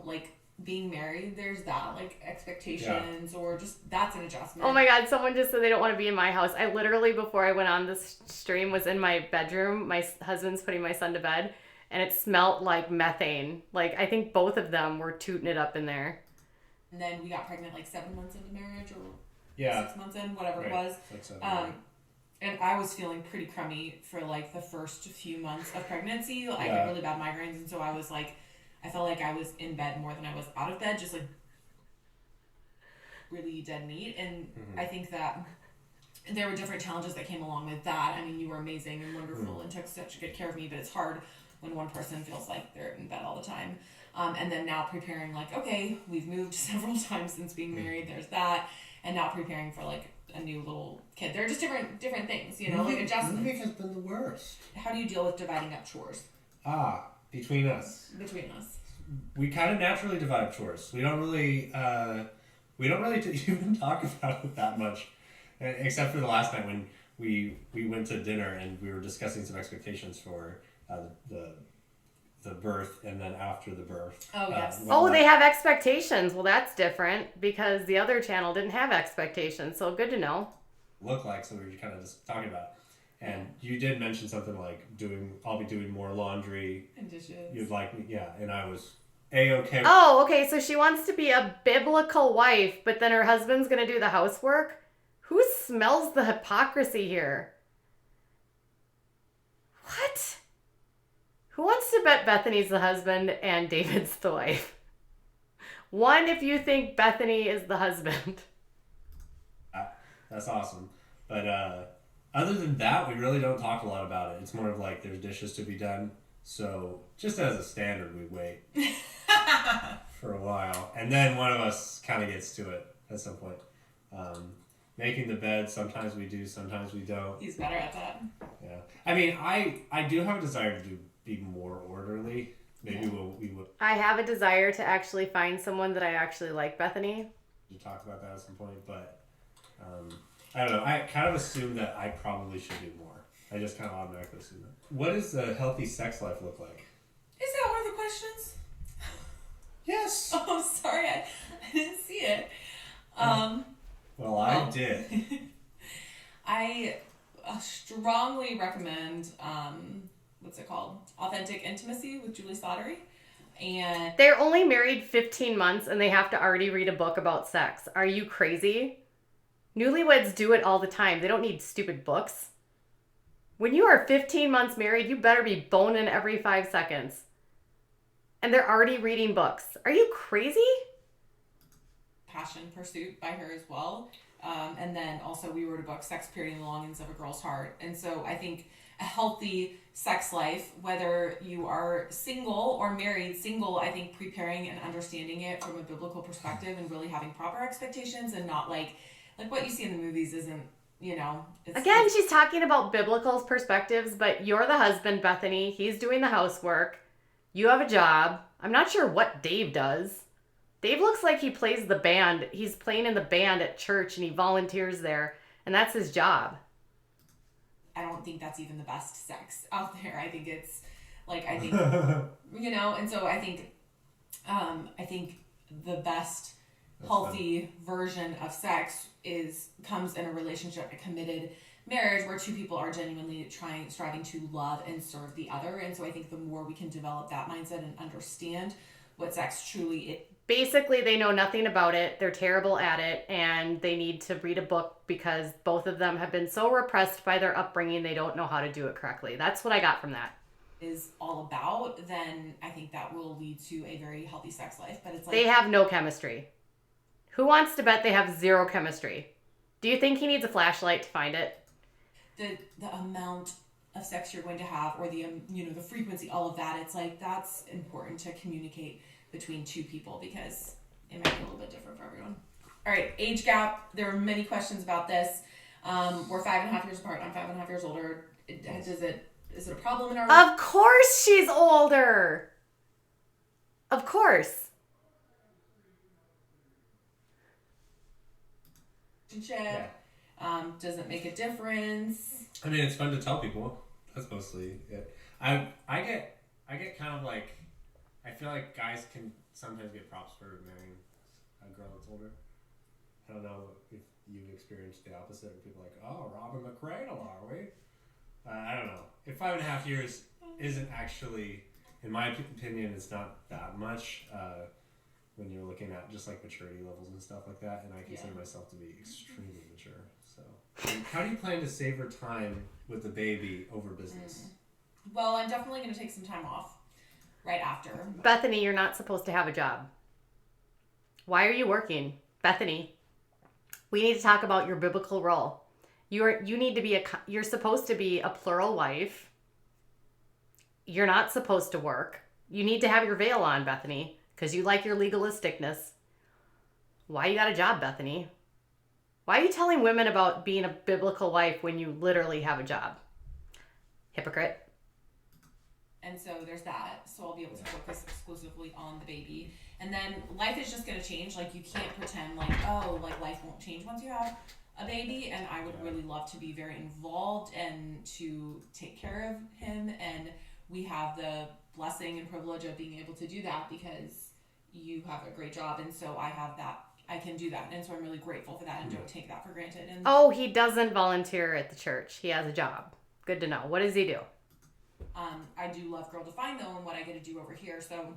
Speaker 4: like being married, there's that, like expectations or just that's an adjustment.
Speaker 1: Oh my god, someone just said they don't want to be in my house. I literally, before I went on this stream, was in my bedroom. My husband's putting my son to bed, and it smelled like methane. Like, I think both of them were tooting it up in there.
Speaker 4: And then we got pregnant like 7 months into marriage or 6 months in, whatever it was. And I was feeling pretty crummy for like the first few months of pregnancy. I had really bad migraines, and so I was like, I felt like I was in bed more than I was out of bed, just like really dead meat. And I think that there were different challenges that came along with that. I mean, you were amazing and wonderful and took such good care of me, but it's hard when one person feels like they're in bed all the time. And then now preparing, like, okay, we've moved several times since being married, there's that. And now preparing for like a new little kid. They're just different things, like adjustments.
Speaker 5: Moving has been the worst.
Speaker 4: How do you deal with dividing up chores?
Speaker 5: between us. We kind of naturally divide chores. We don't really even talk about it that much, except for the last night when we went to dinner and we were discussing some expectations for the birth and then after the birth.
Speaker 4: Oh, yes.
Speaker 1: They have expectations. Well, that's different because the other channel didn't have expectations. So good to know.
Speaker 5: Look like, so we were kind of just talking about it. And you did mention something like I'll be doing more laundry
Speaker 4: and dishes.
Speaker 5: You'd like me, yeah, and I was A-okay.
Speaker 1: Oh, okay, so she wants to be a biblical wife, but then her husband's gonna do the housework? Who smells the hypocrisy here? What? Who wants to bet Bethany's the husband and David's the wife? One, if you think Bethany is the husband.
Speaker 5: That's awesome. But other than that, we really don't talk a lot about it. It's more of like there's dishes to be done. So just as a standard, we wait for a while. And then one of us kind of gets to it at some point. Making the bed, sometimes we do, sometimes we don't.
Speaker 4: He's better at that.
Speaker 5: Yeah. I mean, I do have a desire to be more orderly. Maybe we would.
Speaker 1: I have a desire to actually find someone that I actually like, Bethany.
Speaker 5: We talked about that at some point, but I don't know. I kind of assume that I probably should do more. I just kind of automatically assume that. What does a healthy sex life look like?
Speaker 4: Is that one of the questions?
Speaker 5: Yes.
Speaker 4: Oh, sorry, I didn't see it.
Speaker 5: Well, I did.
Speaker 4: I strongly recommend, what's it called? Authentic Intimacy with Julie Slattery. And
Speaker 1: they're only married 15 months and they have to already read a book about sex. Are you crazy? Newlyweds do it all the time. They don't need stupid books. When you are 15 months married, you better be boning every 5 seconds. And they're already reading books. Are you crazy?
Speaker 4: Passion Pursuit by her as well. And then also we wrote a book, Sex, Period, and the Longings of a Girl's Heart. And so I think a healthy sex life, whether you are single or married, single, I think preparing and understanding it from a biblical perspective and really having proper expectations and not like what you see in the movies isn't,
Speaker 1: Again, she's talking about biblical perspectives, but you're the husband, Bethany. He's doing the housework. You have a job. I'm not sure what Dave does. Dave looks like he plays the band. He's playing in the band at church and he volunteers there, and that's his job.
Speaker 4: I don't think that's even the best sex out there. I think it's and so I think the best healthy version of sex comes in a relationship, a committed marriage where two people are genuinely striving to love and serve the other. And so I think the more we can develop that mindset and understand what sex truly is.
Speaker 1: Basically, they know nothing about it. They're terrible at it, and they need to read a book because both of them have been so repressed by their upbringing, they don't know how to do it correctly. That's what I got from that.
Speaker 4: Is all about, then I think that will lead to a very healthy sex life. But it's like
Speaker 1: they have no chemistry. Who wants to bet they have zero chemistry? Do you think he needs a flashlight to find it?
Speaker 4: The amount of sex you're going to have, or the the frequency, all of that, it's like that's important to communicate between two people because it might be a little bit different for everyone. All right, age gap. There are many questions about this. We're 5.5 years apart. I'm 5.5 years older. Is it a problem in our
Speaker 1: Of course she's older. Of course.
Speaker 4: relationship? Does it make a difference?
Speaker 5: I mean, it's fun to tell people. That's mostly it. I get kind of like, I feel like guys can sometimes get props for marrying a girl that's older. I don't know if you've experienced the opposite, where people are like, oh, Robin McCradle, are we? I don't know. If 5.5 years isn't actually, in my opinion, it's not that much when you're looking at just like maturity levels and stuff like that, and I consider myself to be extremely mature. So, how do you plan to savor time with the baby over business?
Speaker 4: Well, I'm definitely going to take some time off right after.
Speaker 1: Bethany, you're not supposed to have a job. Why are you working? Bethany, we need to talk about your biblical role. You're supposed to be a plural wife. You're not supposed to work. You need to have your veil on, Bethany, because you like your legalisticness. Why you got a job, Bethany? Why are you telling women about being a biblical wife when you literally have a job? Hypocrite.
Speaker 4: And so there's that. So I'll be able to focus exclusively on the baby. And then life is just gonna change. Like you can't pretend like, oh, like life won't change once you have a baby. And I would really love to be very involved and to take care of him. And we have the blessing and privilege of being able to do that because you have a great job. And so I have that. I can do that. And so I'm really grateful for that and don't take that for granted. And
Speaker 1: Oh, he doesn't volunteer at the church. He has a job. Good to know. What does he do?
Speaker 4: I do love Girl Defined though, and what I get to do over here. So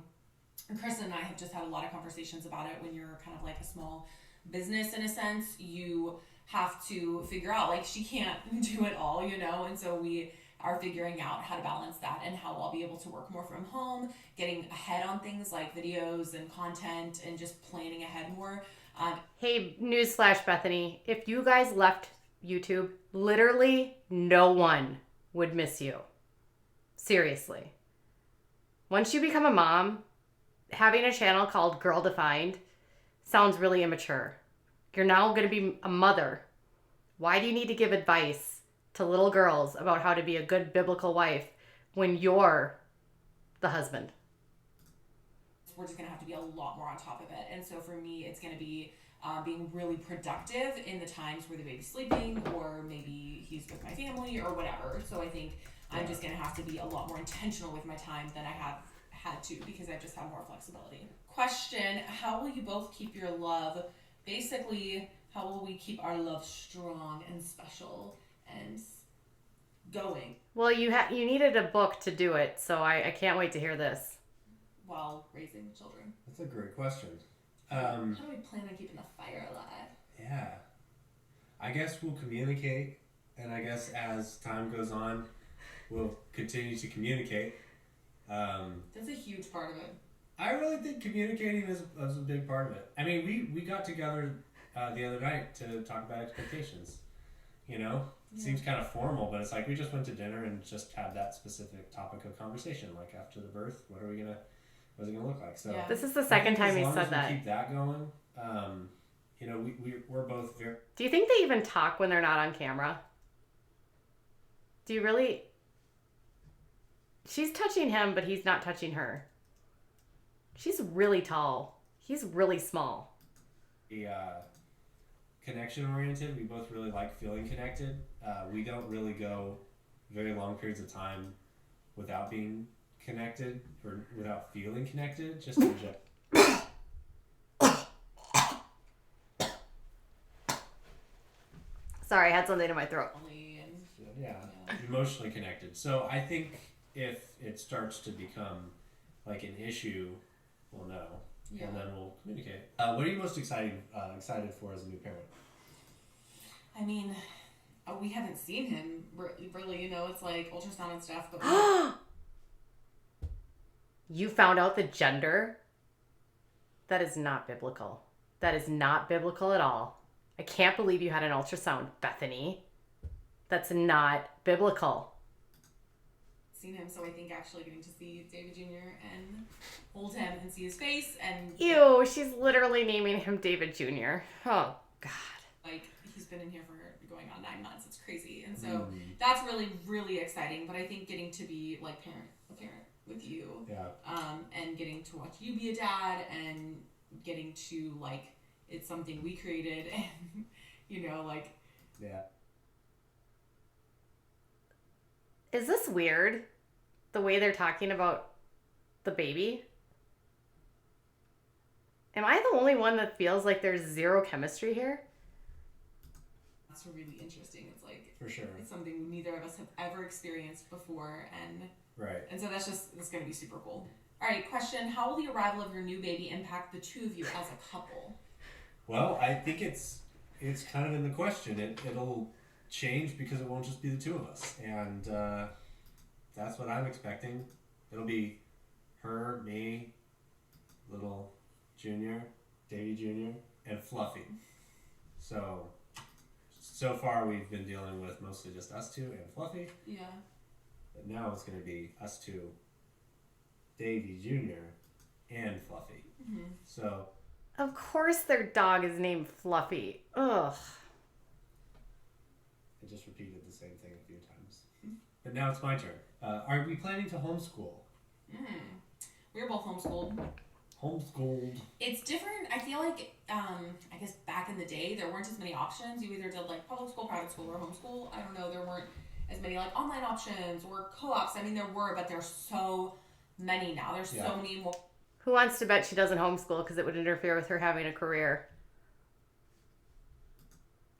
Speaker 4: Kristen and I have just had a lot of conversations about it. When you're kind of like a small business in a sense, you have to figure out, like, she can't do it all, you know? And so we are figuring out how to balance that and how I'll be able to work more from home, getting ahead on things like videos and content and just planning ahead more.
Speaker 1: Hey, newsflash, Bethany. If you guys left YouTube, literally no one would miss you. Seriously. Once you become a mom, having a channel called Girl Defined sounds really immature. You're now going to be a mother. Why do you need to give advice to little girls about how to be a good biblical wife when you're the husband?
Speaker 4: We're just going to have to be a lot more on top of it. And so for me, it's going to be being really productive in the times where the baby's sleeping or maybe he's with my family or whatever. So I think I'm just going to have to be a lot more intentional with my time than I have had to because I just have more flexibility. Question, how will you both keep your love? Basically, how will we keep our love strong and special and going?
Speaker 1: Well, you needed a book to do it, so I can't wait to hear this.
Speaker 4: While raising children.
Speaker 5: That's a great question.
Speaker 4: How do we plan on keeping the fire alive?
Speaker 5: Yeah. I guess we'll communicate, and I guess as time goes on, we'll continue to communicate.
Speaker 4: That's a huge part of it.
Speaker 5: I really think communicating is a big part of it. I mean, we got together the other night to talk about expectations. You know? It seems kind of formal, but it's like we just went to dinner and just had that specific topic of conversation. Like after the birth, what's it gonna look like? So
Speaker 1: This is the second time he
Speaker 5: as long
Speaker 1: said
Speaker 5: as
Speaker 1: that.
Speaker 5: we keep that going, you know, we're both very.
Speaker 1: Do you think they even talk when they're not on camera? Do you really? She's touching him, but he's not touching her. She's really tall. He's really small.
Speaker 5: Connection oriented. We both really like feeling connected. We don't really go very long periods of time without being connected or without feeling connected. Just in general.
Speaker 1: Sorry, I had something in my throat.
Speaker 5: Yeah, emotionally connected. So I think if it starts to become like an issue, we'll know, and then we'll communicate. What are you most excited for as a new parent?
Speaker 4: I mean, we haven't seen him really, you know, it's like ultrasound and stuff, but
Speaker 1: You found out the gender? That is not biblical. That is not biblical at all. I can't believe you had an ultrasound, Bethany. That's not biblical.
Speaker 4: seen him, so I think actually getting to see David Jr. and hold him and see his face and
Speaker 1: Ew, she's literally naming him David Jr. Oh, God.
Speaker 4: like he's been in here for going on 9 months. It's crazy, and so that's really, really exciting. But I think getting to be like a parent with you, and getting to watch you be a dad, and getting to like it's something we created, and you know, like
Speaker 1: Is this weird? The way they're talking about the baby? Am I the only one that feels like there's zero chemistry here?
Speaker 4: that's really interesting. It's like
Speaker 5: For sure.
Speaker 4: it's something neither of us have ever experienced before, and so that's going to be super cool. All right, question: how will the arrival of your new baby impact the two of you as a couple?
Speaker 5: Well, I think it's kind of in the question. It'll change because it won't just be the two of us, and that's what I'm expecting. It'll be her, me, little Junior, Davey Jr., and Fluffy. So far we've been dealing with mostly just us two and Fluffy.
Speaker 4: Yeah.
Speaker 5: But now it's going to be us two, Davey Jr., and Fluffy.
Speaker 4: Mm-hmm.
Speaker 5: So.
Speaker 1: Of course their dog is named Fluffy. Ugh.
Speaker 5: I just repeated the same thing a few times. But now it's my turn. Are we planning to homeschool?
Speaker 4: We were both homeschooled.
Speaker 5: Homeschooled.
Speaker 4: It's different. I feel like, I guess back in the day, there weren't as many options. You either did like public school, private school, or homeschool. I don't know. There weren't as many like online options or co-ops. I mean, there were, but there's so many now. There's so many more
Speaker 1: Who wants to bet she doesn't homeschool because it would interfere with her having a career?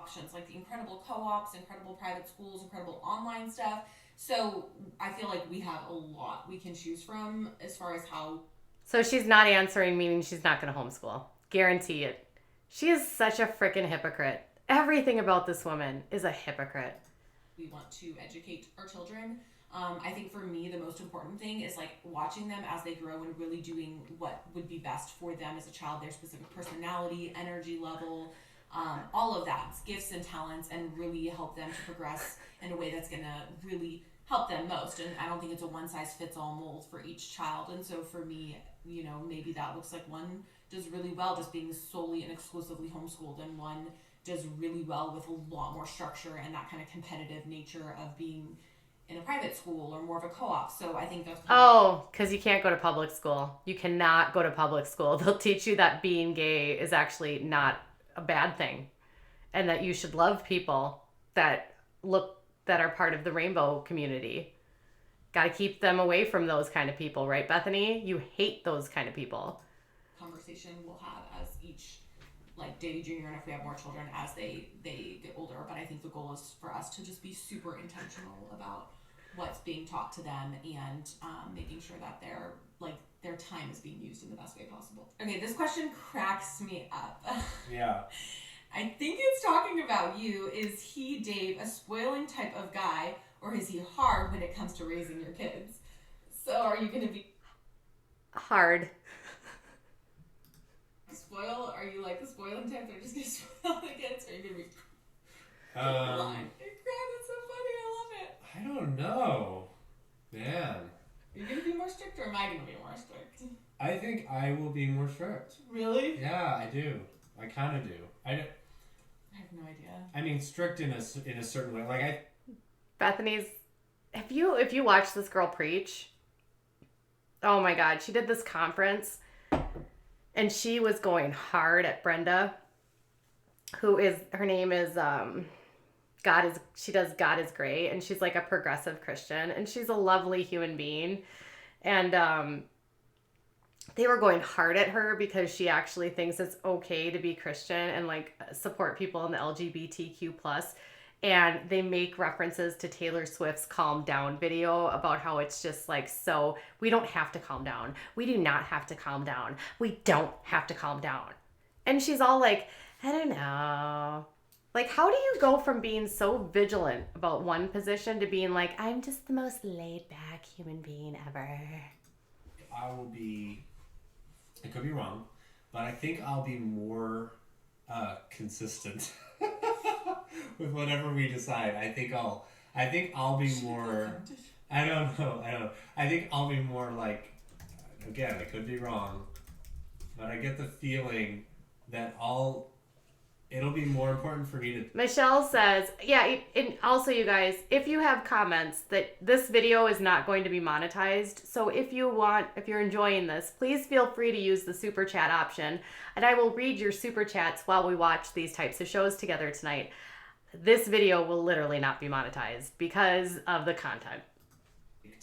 Speaker 4: options, like the incredible co-ops, incredible private schools, incredible online stuff. So I feel like we have a lot we can choose from as far as how.
Speaker 1: So she's not answering, meaning she's not going to homeschool. Guarantee it. She is such a freaking hypocrite. Everything about this woman is a hypocrite.
Speaker 4: We want to educate our children. I think for me, the most important thing is like watching them as they grow and really doing what would be best for them as a child, their specific personality, energy level, all of that, gifts and talents, and really help them to progress in a way that's going to really help them most. And I don't think it's a one-size-fits-all mold for each child. And so for me, you know, maybe that looks like one does really well just being solely and exclusively homeschooled, and one does really well with a lot more structure and that kind of competitive nature of being in a private school or more of a co-op. So I think that's
Speaker 1: because you can't go to public school. You cannot go to public school. They'll teach you that being gay is actually not a bad thing, and that you should love people that are part of the rainbow community. Got to keep them away from those kind of people, right, Bethany? You hate those kind of people.
Speaker 4: conversation we'll have as each, like Davy Jr. and if we have more children as they get older. But I think the goal is for us to just be super intentional about what's being taught to them and making sure that their time is being used in the best way possible. Okay, this question cracks me up.
Speaker 5: Yeah.
Speaker 4: I think it's talking about you. Is he, Dave, a spoiling type of guy, or is he hard when it comes to raising your kids? So are you going to be
Speaker 1: Hard.
Speaker 4: spoil? Are you like the spoiling type that are just going to spoil the kids? Or are you going to be line? That's so funny. I love it.
Speaker 5: I don't know. Man.
Speaker 4: Are you going to be more strict, or am I going to be more strict?
Speaker 5: I think I will be more strict.
Speaker 4: Really?
Speaker 5: Yeah, I do. I kind of do.
Speaker 4: I have no idea.
Speaker 5: I mean, strict in a certain way. Like
Speaker 1: Bethany's, if you watch this girl preach, oh my God, she did this conference and she was going hard at Brenda, her name is, she does God is Great, and she's like a progressive Christian, and she's a lovely human being. And, they were going hard at her because she actually thinks it's okay to be Christian and like support people in the LGBTQ+. And they make references to Taylor Swift's Calm Down video about how it's just like, so we don't have to calm down. We do not have to calm down. We don't have to calm down. And she's all like, I don't know. Like, how do you go from being so vigilant about one position to being like, I'm just the most laid back human being ever?
Speaker 5: I will be, I could be wrong, but I think I'll be more consistent with whatever we decide. I think I'll be more, I don't know. I think I'll be more like, again, I could be wrong, but I get the feeling that it'll be more important for me to...
Speaker 1: Michelle says, yeah, and also you guys, if you have comments, that this video is not going to be monetized. So if you're enjoying this, please feel free to use the super chat option, and I will read your super chats while we watch these types of shows together tonight. This video will literally not be monetized because of the content.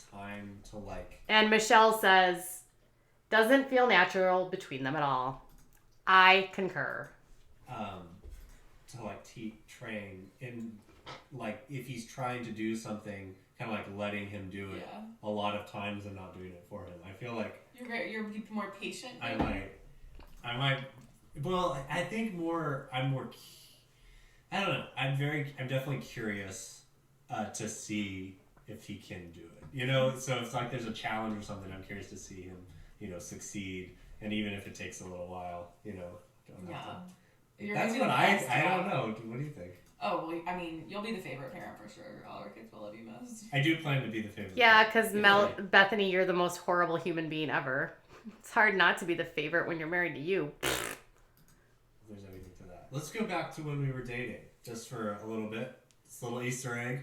Speaker 5: Time to like...
Speaker 1: And Michelle says, doesn't feel natural between them at all. I concur.
Speaker 5: To like train in, like, if he's trying to do something, kind of like letting him do it a lot of times and not doing it for him. I feel like
Speaker 4: you're more patient.
Speaker 5: I might. Well, I think I'm more. I don't know. I'm definitely curious to see if he can do it. You know, so it's like there's a challenge or something. I'm curious to see him, succeed, and even if it takes a little while, don't have to. That's what I don't know. What do you think?
Speaker 4: Oh, well, I mean, you'll be the favorite parent for sure. All our kids will love you most.
Speaker 5: I do plan to be the favorite.
Speaker 1: Yeah, because Bethany, you're the most horrible human being ever. It's hard not to be the favorite when you're married to you.
Speaker 5: If there's anything to that. Let's go back to when we were dating, just for a little bit. This little Easter egg.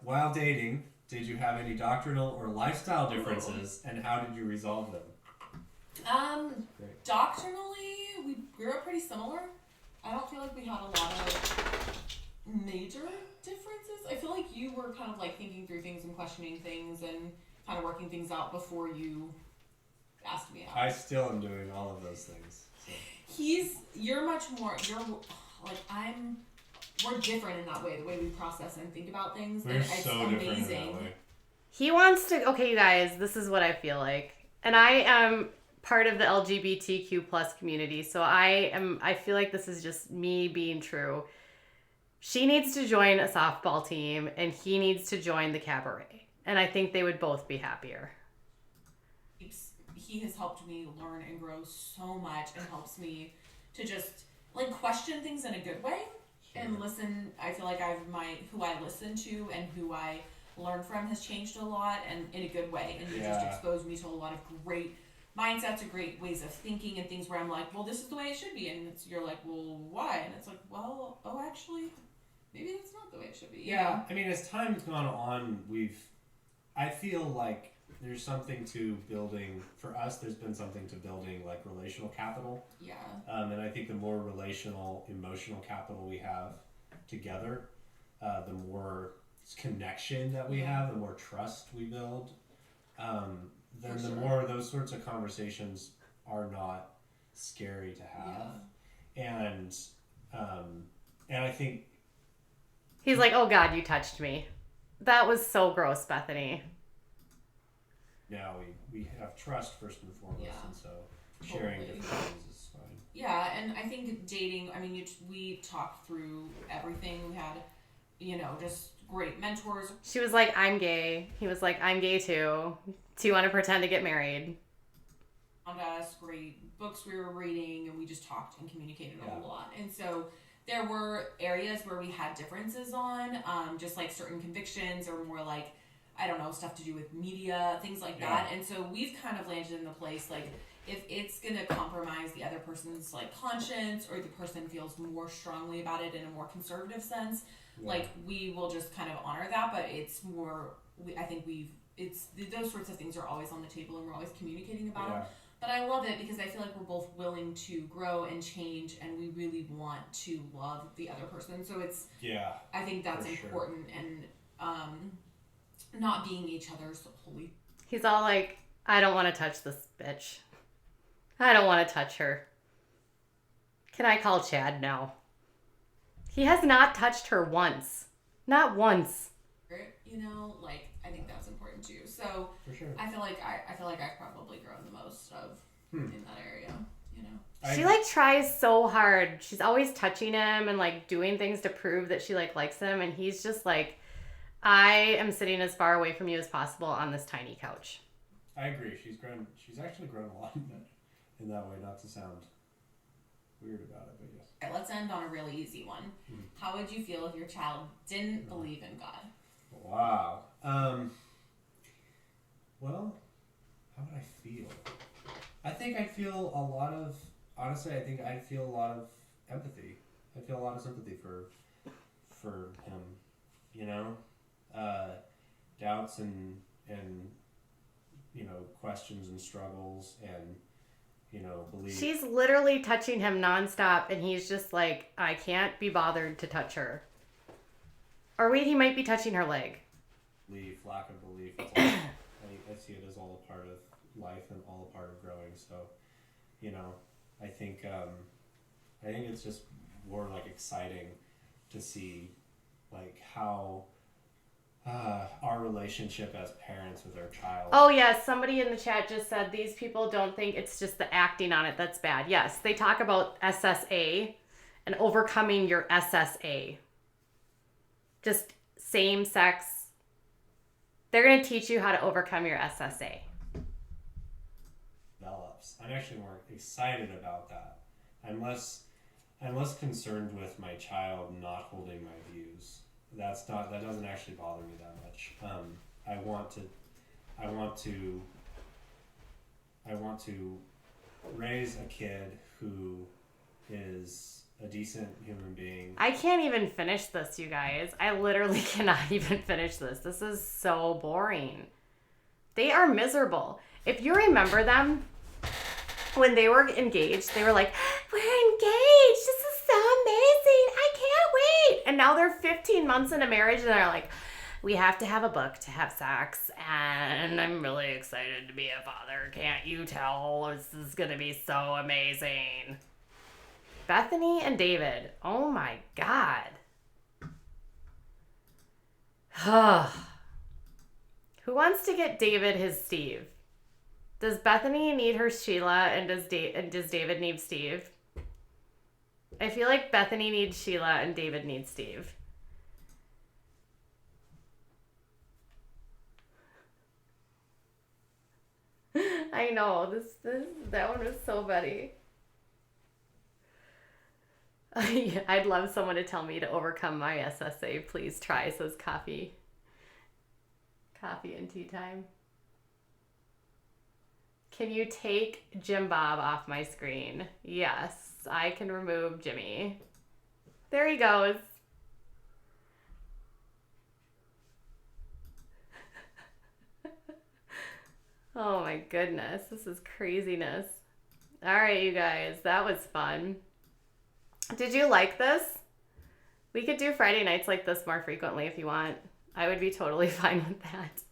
Speaker 5: While dating, did you have any doctrinal or lifestyle differences, and how did you resolve them? Great.
Speaker 4: Doctrinally, we grew up pretty similar. I don't feel like we had a lot of major differences. I feel like you were kind of like thinking through things and questioning things and kind of working things out before you asked me out.
Speaker 5: I still am doing all of those things. So.
Speaker 4: You're much more, we're different in that way, the way we process and think about things.
Speaker 5: We're
Speaker 4: and it's
Speaker 5: so
Speaker 4: amazing.
Speaker 5: different in that way.
Speaker 1: He wants to, okay, you guys, this is what I feel like. And I am part of the LGBTQ plus community, so I feel like this is just me being true. She needs to join a softball team, and he needs to join the cabaret. And I think they would both be happier.
Speaker 4: He has helped me learn and grow so much, and helps me to just like question things in a good way and listen. I feel like who I listen to and who I learn from has changed a lot, and in a good way. And he just exposed me to a lot of great mindsets, or great ways of thinking, and things where I'm like, well, this is the way it should be, and you're like, well, why? And it's like, well, actually, maybe that's not the way it should be.
Speaker 5: Yeah, I mean, as time's gone on, I feel like there's something to building, for us, there's been something to building like relational capital.
Speaker 4: Yeah.
Speaker 5: And I think the more relational, emotional capital we have together, the more connection that we have, the more trust we build, then the more those sorts of conversations are not scary to have. Yeah. And I think
Speaker 1: he's like, oh God, you touched me. That was so gross, Bethany.
Speaker 5: Now we have trust first and foremost, and so sharing different things is fine.
Speaker 4: Yeah, and I think dating, I mean, we talked through everything. We had, just great mentors.
Speaker 1: She was like, I'm gay. He was like, I'm gay too. Do you want to pretend to get married?
Speaker 4: Found us great books we were reading, and we just talked and communicated a lot. And so there were areas where we had differences on, just like certain convictions, or more like, I don't know, stuff to do with media, things like that. And so we've kind of landed in the place, like, if it's going to compromise the other person's, like, conscience, or the person feels more strongly about it in a more conservative sense, like, we will just kind of honor that. But it's more, I think those sorts of things are always on the table, and we're always communicating about them. But I love it because I feel like we're both willing to grow and change, and we really want to love the other person. So it's, I think that's important. And, not being each other's holy.
Speaker 1: He's all like, I don't want to touch this bitch. I don't want to touch her. Can I call Chad now? He has not touched her once. Not once.
Speaker 4: I think that's important too. So
Speaker 5: for sure.
Speaker 4: I feel like I've probably grown the most of in that area.
Speaker 1: She like tries so hard. She's always touching him and like doing things to prove that she like likes him, and he's just like, I am sitting as far away from you as possible on this tiny couch.
Speaker 5: I agree. She's actually grown a lot in that way, not to sound weird about it, but yes.
Speaker 4: Okay, let's end on a really easy one. How would you feel if your child didn't believe in God?
Speaker 5: Wow. Well, how would I feel? I think I'd feel a lot of, honestly, I think I'd feel a lot of empathy. I'd feel a lot of sympathy for him, doubts and questions and struggles and belief. She's
Speaker 1: literally touching him nonstop, and he's just like, I can't be bothered to touch her. Or wait, he might be touching her leg.
Speaker 5: Lack of belief. I see it as all a part of life and all a part of growing. So, I think it's just more like exciting to see like how our relationship as parents with our child.
Speaker 1: Oh yes, somebody in the chat just said these people don't think it's just the acting on it that's bad. Yes, they talk about SSA and overcoming your SSA. Just same sex. They're going to teach you how to overcome your SSA.
Speaker 5: Develops. I'm actually more excited about that. I'm less concerned with my child not holding my views. That doesn't actually bother me that much. I want to raise a kid who is a decent human being.
Speaker 1: I can't even finish this, you guys. I literally cannot even finish this. This is so boring. They are miserable. If you remember them, when they were engaged, they were like, we're engaged. This is so amazing. I can't wait. And now they're 15 months into marriage and they're like, we have to have a book to have sex. And I'm really excited to be a father. Can't you tell? This is going to be so amazing. Bethany and David. Oh my God. Who wants to get David his Steve? Does Bethany need her Sheila and does David need Steve? I feel like Bethany needs Sheila and David needs Steve. I know, that one was so funny. I'd love someone to tell me to overcome my SSA. Please try, says Coffee and Tea Time. Can you take Jim Bob off my screen? Yes, I can remove Jimmy. There he goes. Oh my goodness, this is craziness. All right, you guys, that was fun. Did you like this? We could do Friday nights like this more frequently if you want. I would be totally fine with that.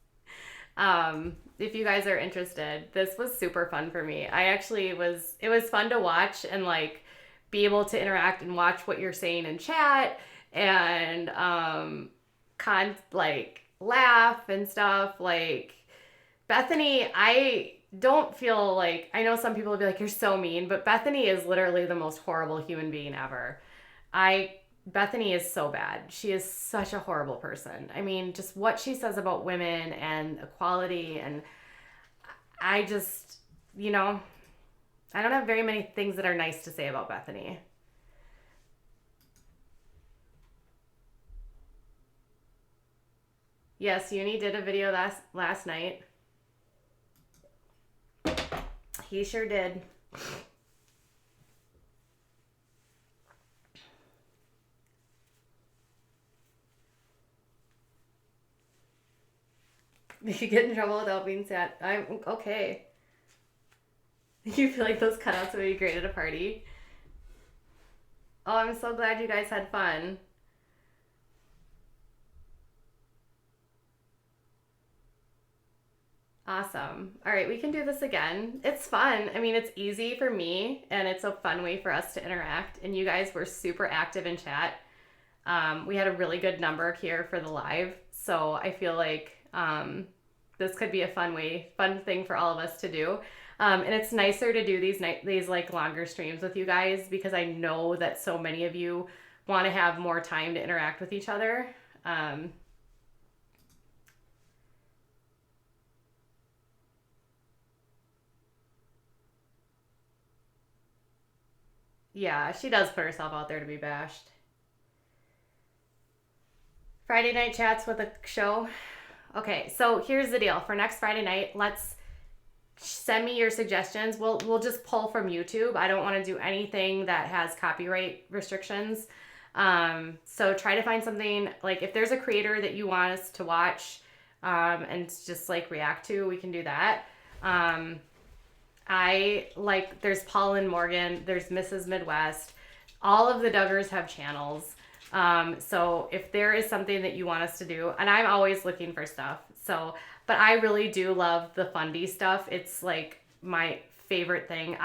Speaker 1: If you guys are interested, this was super fun for me. It was fun to watch and like be able to interact and watch what you're saying in chat and like laugh and stuff. Like Bethany, I don't feel like, I know some people will be like, you're so mean, but Bethany is literally the most horrible human being ever. Bethany is so bad. She is such a horrible person. I mean, just what she says about women and equality, and I just, I don't have very many things that are nice to say about Bethany. Yes, Uni did a video last night. He sure did. You get in trouble without being sad. I'm okay. You feel like those cutouts would be great at a party? Oh, I'm so glad you guys had fun. Awesome. All right, we can do this again. It's fun. I mean, it's easy for me, and it's a fun way for us to interact. And you guys were super active in chat. We had a really good number here for the live, so I feel like this could be a fun thing for all of us to do. And it's nicer to do these like longer streams with you guys because I know that so many of you want to have more time to interact with each other. Yeah, she does put herself out there to be bashed. Friday night chats with a show. Okay, so here's the deal. For next Friday night, let's send me your suggestions. We'll just pull from YouTube. I don't want to do anything that has copyright restrictions. So try to find something, like if there's a creator that you want us to watch and just like react to, we can do that. There's Paul and Morgan, there's Mrs. Midwest. All of the Duggars have channels. So if there is something that you want us to do, and I'm always looking for stuff. But I really do love the fundy stuff. It's like my favorite thing.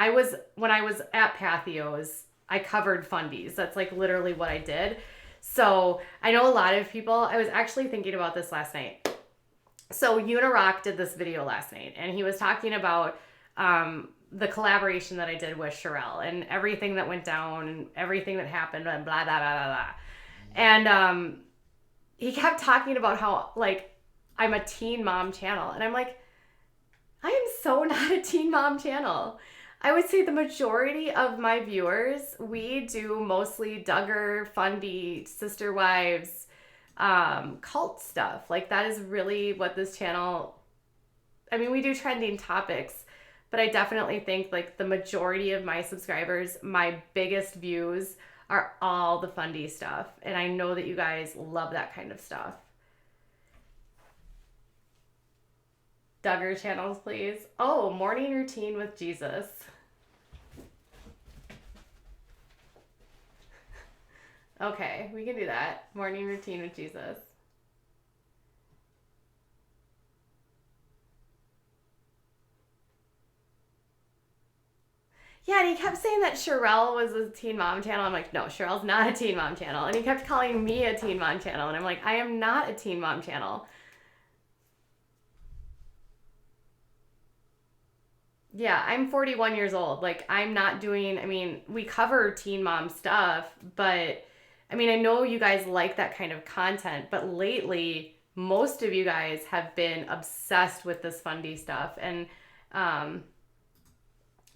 Speaker 1: When I was at Pathio's, I covered fundies. That's like literally what I did. So I know a lot of people, I was actually thinking about this last night. So Unirock did this video last night and he was talking about, the collaboration that I did with Sherelle and everything that went down and everything that happened and blah, blah, blah, blah, blah. And, he kept talking about how like I'm a teen mom channel. And I'm like, I am so not a teen mom channel. I would say the majority of my viewers, we do mostly Duggar, fundy, sister wives, cult stuff. Like that is really what this channel, I mean, we do trending topics, but I definitely think like the majority of my subscribers, my biggest views are all the fundy stuff. And I know that you guys love that kind of stuff. Duggar channels, please. Oh, morning routine with Jesus. Okay, we can do that. Morning routine with Jesus. Yeah, and he kept saying that Sherelle was a Teen Mom channel. I'm like, no, Sherelle's not a Teen Mom channel. And he kept calling me a Teen Mom channel. And I'm like, I am not a Teen Mom channel. Yeah, I'm 41 years old. Like, I'm not doing, I mean, we cover Teen Mom stuff, but I mean, I know you guys like that kind of content, but lately, most of you guys have been obsessed with this fundy stuff. And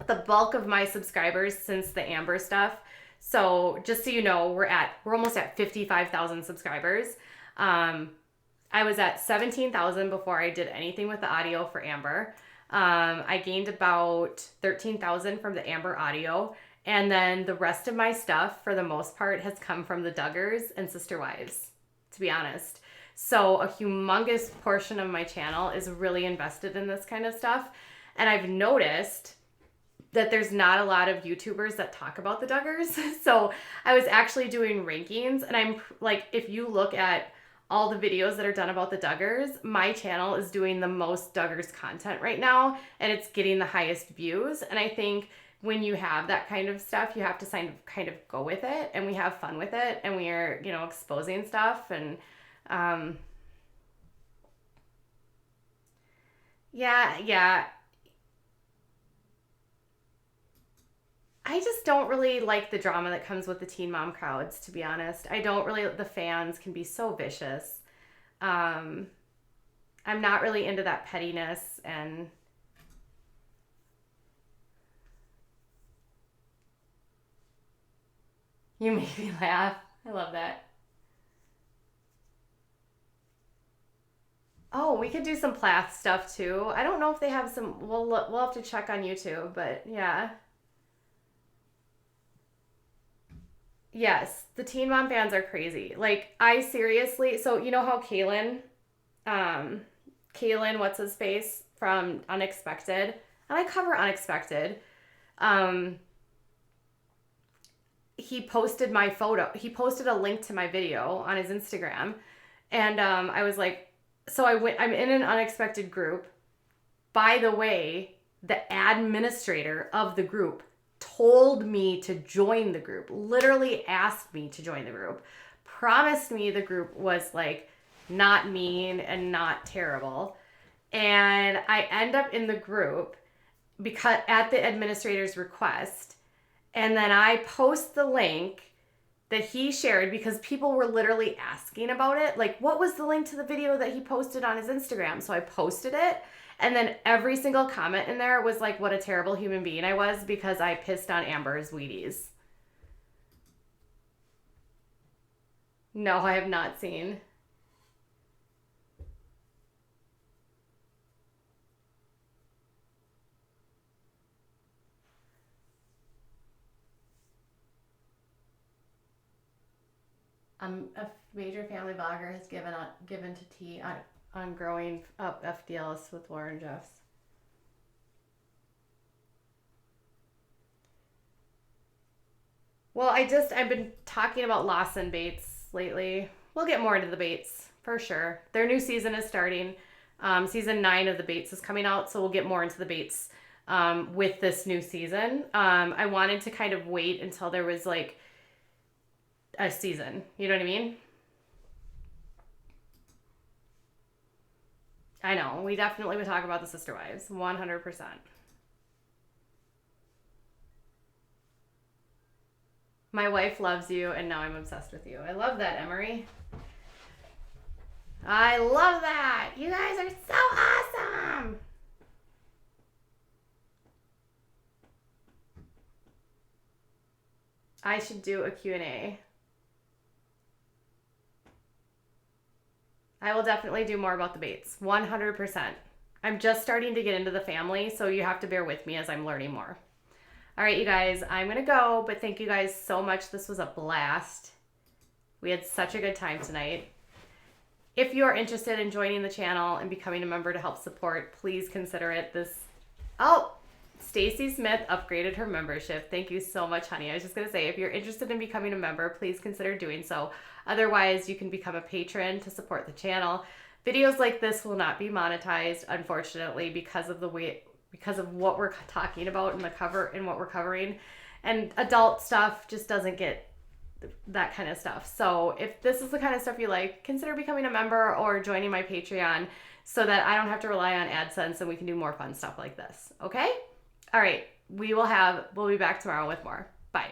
Speaker 1: the bulk of my subscribers since the Amber stuff. So just so you know, we're almost at 55,000 subscribers. I was at 17,000 before I did anything with the audio for Amber. I gained about 13,000 from the Amber audio. And then the rest of my stuff, for the most part, has come from the Duggars and Sister Wives, to be honest. So a humongous portion of my channel is really invested in this kind of stuff. And I've noticed that there's not a lot of YouTubers that talk about the Duggars. So I was actually doing rankings, and I'm like, if you look at all the videos that are done about the Duggars, my channel is doing the most Duggars content right now, and it's getting the highest views. And I think when you have that kind of stuff, you have to kind of go with it, and we have fun with it, and we are, exposing stuff. And yeah. I just don't really like the drama that comes with the Teen Mom crowds, to be honest. The fans can be so vicious. I'm not really into that pettiness, and you make me laugh. I love that. Oh, we could do some Plath stuff too. I don't know if they have some. We'll have to check on YouTube, but yeah. Yes, the Teen Mom fans are crazy. Like, I seriously, so you know how Kaylin, what's his face from Unexpected, and I cover Unexpected. He posted my photo. He posted a link to my video on his Instagram, and I was like, I'm in an Unexpected group. By the way, the administrator of the group told me to join the group, literally asked me to join the group, promised me the group was like not mean and not terrible. And I end up in the group because at the administrator's request. And then I post the link that he shared because people were literally asking about it. Like, what was the link to the video that he posted on his Instagram? So I posted it. And then every single comment in there was like, what a terrible human being I was because I pissed on Amber's Wheaties. No, I have not seen. A major family blogger has given to tea on growing up FDLs with Lauren Jeffs. Well, I've been talking about Lawson Bates lately. We'll get more into the Bates for sure. Their new season is starting. Season 9 of the Bates is coming out, so we'll get more into the Bates with this new season. I wanted to kind of wait until there was like a season. You know what I mean? I know. We definitely would talk about the Sister Wives. 100%. My wife loves you, and now I'm obsessed with you. I love that, Emery. I love that. You guys are so awesome. I should do a Q&A. I will definitely do more about the Bates. 100%. I'm just starting to get into the family, so you have to bear with me as I'm learning more. All right, you guys, I'm going to go, but thank you guys so much. This was a blast. We had such a good time tonight. If you are interested in joining the channel and becoming a member to help support, please consider it. Stacy Smith upgraded her membership. Thank you so much, honey. I was just going to say, if you're interested in becoming a member, please consider doing so. Otherwise, you can become a patron to support the channel. Videos like this will not be monetized, unfortunately, because of what we're talking about in the cover and what we're covering. And adult stuff just doesn't get that kind of stuff. So if this is the kind of stuff you like, consider becoming a member or joining my Patreon so that I don't have to rely on AdSense and we can do more fun stuff like this. Okay? All right. We'll be back tomorrow with more. Bye.